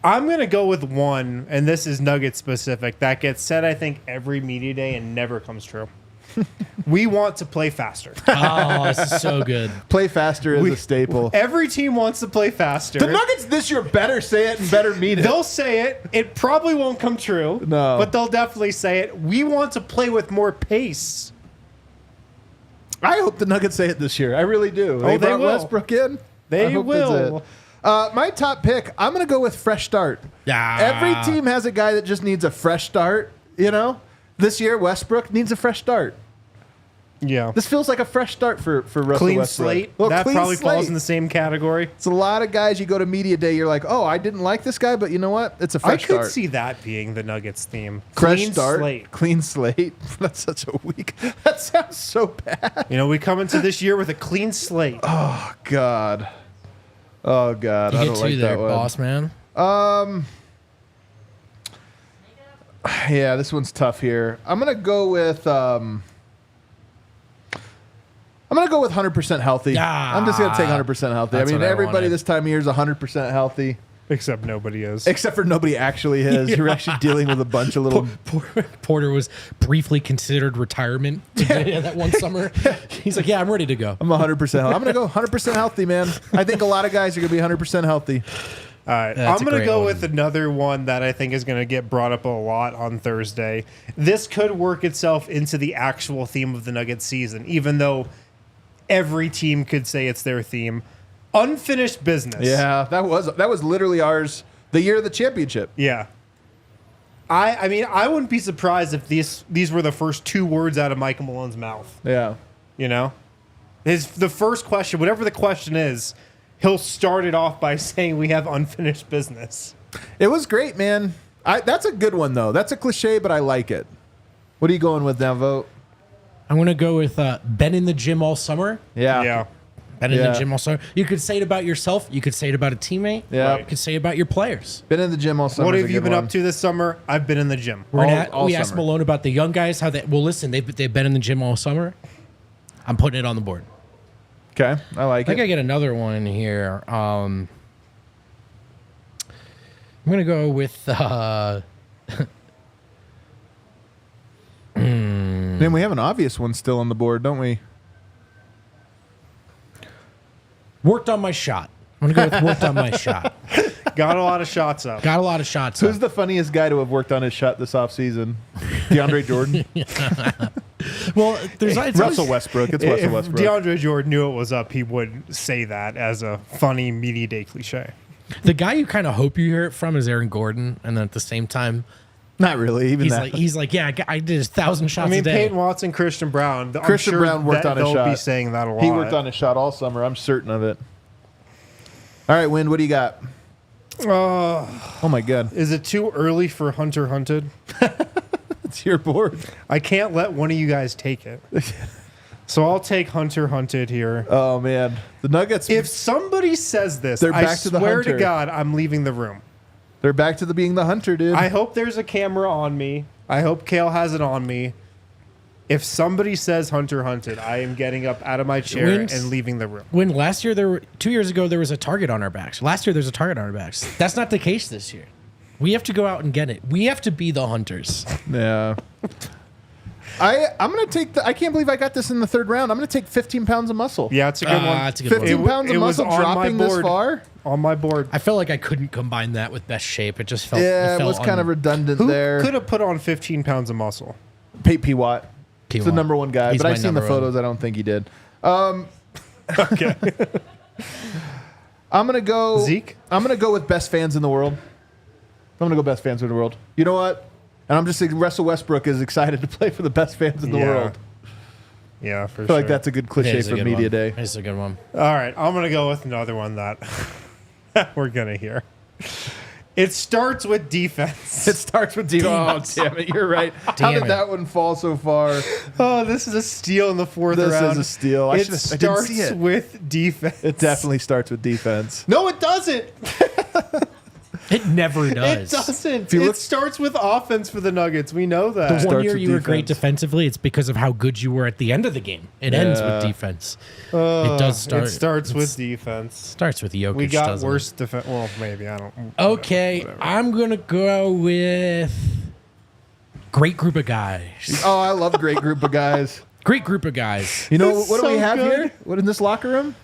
I'm going to go with one, and this is Nugget specific, that gets said, I think, every media day and never comes true. We want to play faster.
Oh, this is so good.
Play faster is a staple.
Every team wants to play faster.
The Nuggets this year better say it and better mean it.
They'll say it. It probably won't come true.
No.
But they'll definitely say it. We want to play with more pace.
I hope the Nuggets say it this year. I really do.
They
brought
will.
Westbrook in.
They
I hope that's
will.
it. My top pick, I'm going to go with fresh start.
Ah.
Every team has a guy that just needs a fresh start, you know? This year, Westbrook needs a fresh start.
Yeah.
This feels like a fresh start for Russell
Clean
Westbrook.
slate.
Well,
That
clean
probably
slate.
falls in the same category.
It's a lot of guys you go to media day, you're like, oh, I didn't like this guy, but you know what? It's a
I
fresh
could
start.
see that being the Nuggets theme.
Fresh
Clean
start,
slate.
clean slate. That's such a weak. That sounds so bad.
You know, we come into this year with a clean slate.
Oh God. Oh God.
You
I
get
don't
two
like
there,
that one.
boss man.
Yeah, this one's tough here. I'm gonna go with 100% healthy.
Ah,
I'm just gonna take 100% healthy. I
that's
mean,
what I
everybody
wanted.
this time of year is 100% healthy,
Except nobody is.
except for nobody actually is. You're actually dealing with a bunch of little.
Porter was briefly considered retirement that one summer. He's like, yeah, I'm ready to go.
I'm 100% healthy. I'm gonna go 100% healthy, man. I think a lot of guys are gonna be 100% healthy.
All right.
That's
I'm
a
going to
great
go
one.
with another one that I think is going to get brought up a lot on Thursday. This could work itself into the actual theme of the Nuggets season, even though every team could say it's their theme. Unfinished business.
Yeah, that was literally ours the year of the championship.
Yeah. I mean, I wouldn't be surprised if these were the first two words out of Michael Malone's mouth.
Yeah.
You know? The first question, whatever the question is, he'll start it off by saying we have unfinished business.
It was great, man. That's a good one, though. That's a cliche, but I like it. What are you going with now, Vote?
I'm going to go with been in the gym all summer.
Yeah.
Been in
Yeah.
the gym all summer. You could say it about yourself. You could say it about a teammate.
Yeah.
You could say it about your players.
Been in the gym all summer.
What
is
have
a
you
good
been
one.
up to this summer? I've been in the gym.
We asked
summer.
Malone about the young guys. How they well, listen, they've been in the gym all summer. I'm putting it on the board.
Okay, I like
I think
it.
I get another one here. I'm gonna go with.
Then we have an obvious one still on the board, don't we?
Worked on my shot. I'm gonna go with worked on my shot.
Got a lot of shots up.
Got a lot of shots.
Who's
up.
the funniest guy to have worked on his shot this offseason? DeAndre Jordan?
Well, there's
Russell Westbrook. It's Russell
If
Westbrook.
DeAndre Jordan knew it was up, he would say that as a funny media day cliche.
The guy you kind of hope you hear it from is Aaron Gordon, and then at the same time,
Not really. Even
he's
that.
like, yeah, I did 1,000 shots
I mean,
a day.
Peyton Watson, Christian Brown.
Christian Brown worked on his
they'll
shot.
be saying that a lot.
He worked on his shot all summer. I'm certain of it. All right, Wind, what do you got? Oh, my God.
Is it too early for Hunter Hunted?
It's your board.
I can't let one of you guys take it. So I'll take Hunter Hunted here.
Oh, man. The Nuggets,
If somebody says this,
They're
I
back to the
swear
Hunter.
to God, I'm leaving the room.
they're back to being the hunter, dude.
I hope there's a camera on me. I hope Kale has it on me. If somebody says Hunter Hunted, I am getting up out of my chair
Wins.
and leaving the room.
When last year 2 years ago there was a target on our backs. Last year there's a target on our backs. That's not the case this year. We have to go out and get it. We have to be the hunters.
Yeah. I'm going to take I can't believe I got this in the third round. I'm going to take 15 pounds of muscle.
Yeah, it's a good one.
That's a good
15
one.
pounds of
It was
muscle
on my
dropping this
board.
far?
On my board.
I felt like I couldn't combine that with best shape. It just felt
Yeah, it
felt
was kind of redundant
Who
there.
could have put on 15 pounds of muscle?
P. Watt. He's the
P-Watt.
number one guy,
He's
but
my
I've seen the
number one.
photos. I don't think he did.
Okay.
I'm gonna go
Zeke?
I'm gonna go with best fans in the world. I'm gonna go best fans in the world. You know what? And I'm just saying Russell Westbrook is excited to play for the best fans in the
Yeah.
world.
Yeah, for
I feel
sure.
like that's a good cliche
It's a
for
good
media
one.
day.
It's a good one.
All right, I'm going to go with another one that we're going to hear. It starts with defense.
It starts with defense. Oh, damn it! You're right. How
Damn
did
it.
that one fall so far?
Oh, this is a steal in the fourth
This
round.
is a steal. I
It
didn't
starts
see it.
with defense.
It definitely starts with defense.
No, it doesn't.
It never does.
It doesn't.
you
It
look-
starts with offense for the Nuggets. We know that.
The one
Starts
year
with
you were great
defense.
defensively, it's because of how good you were at the end of the game. It ends with defense. It does start.
It starts with defense.
Starts with Jokic.
We got
doesn't it?
worse defense. Well, maybe I don't.
Okay,
whatever.
I'm gonna go with great group of guys.
Oh, I love great group of guys.
Great group of guys.
You know
It's
what do we
so
have
good.
here? What in this locker room?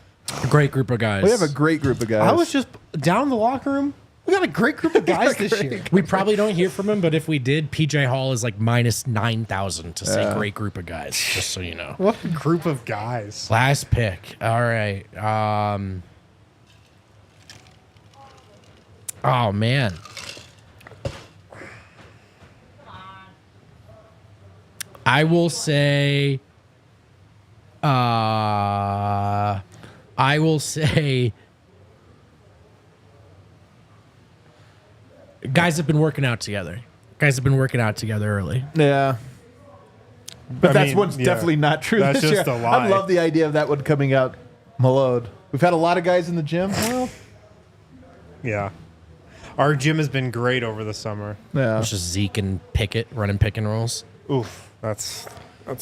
A great group of guys.
We have a great group of guys.
I was just down in the locker room. We got a great group of guys this year.
We probably don't hear from him, but if we did, PJ Hall is like minus 9,000 to say great group of guys, just so you know.
What a group of guys.
Last pick. All right. Oh, man. I will say. Guys have been working out together. Early.
Yeah. But
I
that's
mean,
one's
yeah.
definitely not true.
That's
this
just
year.
a lie.
I love the idea of that one coming out Malone. We've had a lot of guys in the gym. Well,
Yeah. Our gym has been great over the summer.
yeah.
It's just Zeke and Pickett running pick and rolls.
Oof. That's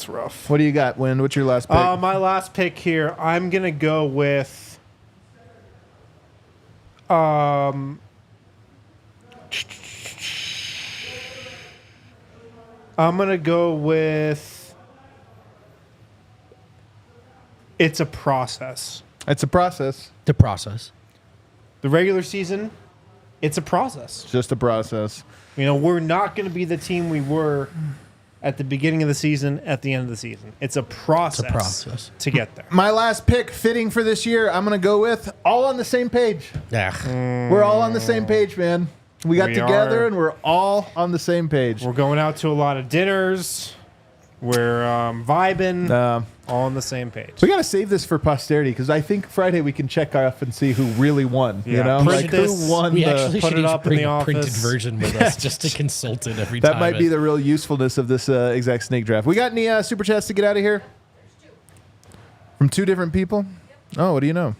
rough.
What do you got, Win? What's your last pick?
My last pick here, I'm gonna go with I'm gonna go with it's a process.
It's a process.
The process.
The regular season, it's a process.
It's just a process.
You know, we're not gonna be the team we were at the beginning of the season, at the end of the season. It's a process, to get there.
My last pick, fitting for this year, I'm going to go with all on the same page.
Yeah.
We're all on the same page, man. We got
We
together
are.
and we're all on the same page.
We're going out to a lot of dinners. We're vibing. All on the same page.
We got to save this for posterity because I think Friday we can check off and see who really won. You
Yeah.
know,
Print
like
this.
who won.
We
the,
actually
put
should
it
each
up in
bring
the
a printed
office.
version with us just to consult it every time.
that might be the real usefulness of this exact snake draft. We got any super chats to get out of here? From two different people? Oh, what do you know?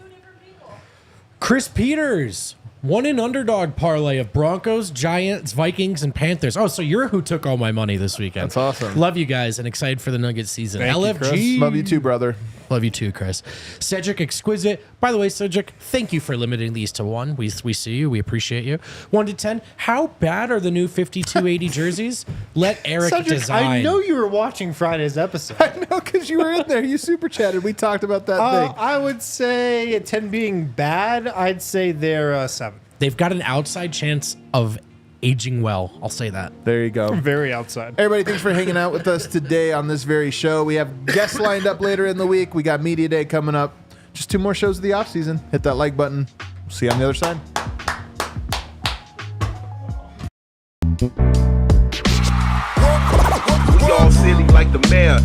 Chris Peters. Won an underdog parlay of Broncos, Giants, Vikings, and Panthers. Oh, so you're who took all my money this weekend.
That's awesome.
Love you guys and excited for the Nuggets season.
Thank you,
LFG.
Chris.
Love you too, brother.
Love you too, Chris. Cedric Exquisite. By the way, Cedric, thank you for limiting these to 1. We see you. We appreciate you. 1 to 10. How bad are the new 5280 jerseys? Let Eric
Cedric,
design.
I know you were watching Friday's episode.
I know because you were in there. You super chatted. We talked about that thing.
I would say a 10 being bad. I'd say they're 7.
They've got an outside chance of aging well. I'll say that.
There you go.
Very outside.
Everybody, thanks for hanging out with us today on this very show. We have guests lined up later in the week. We got Media Day coming up. Just 2 more shows of the offseason. Hit that like button. We'll see you on the other side.
We all silly like the mayor.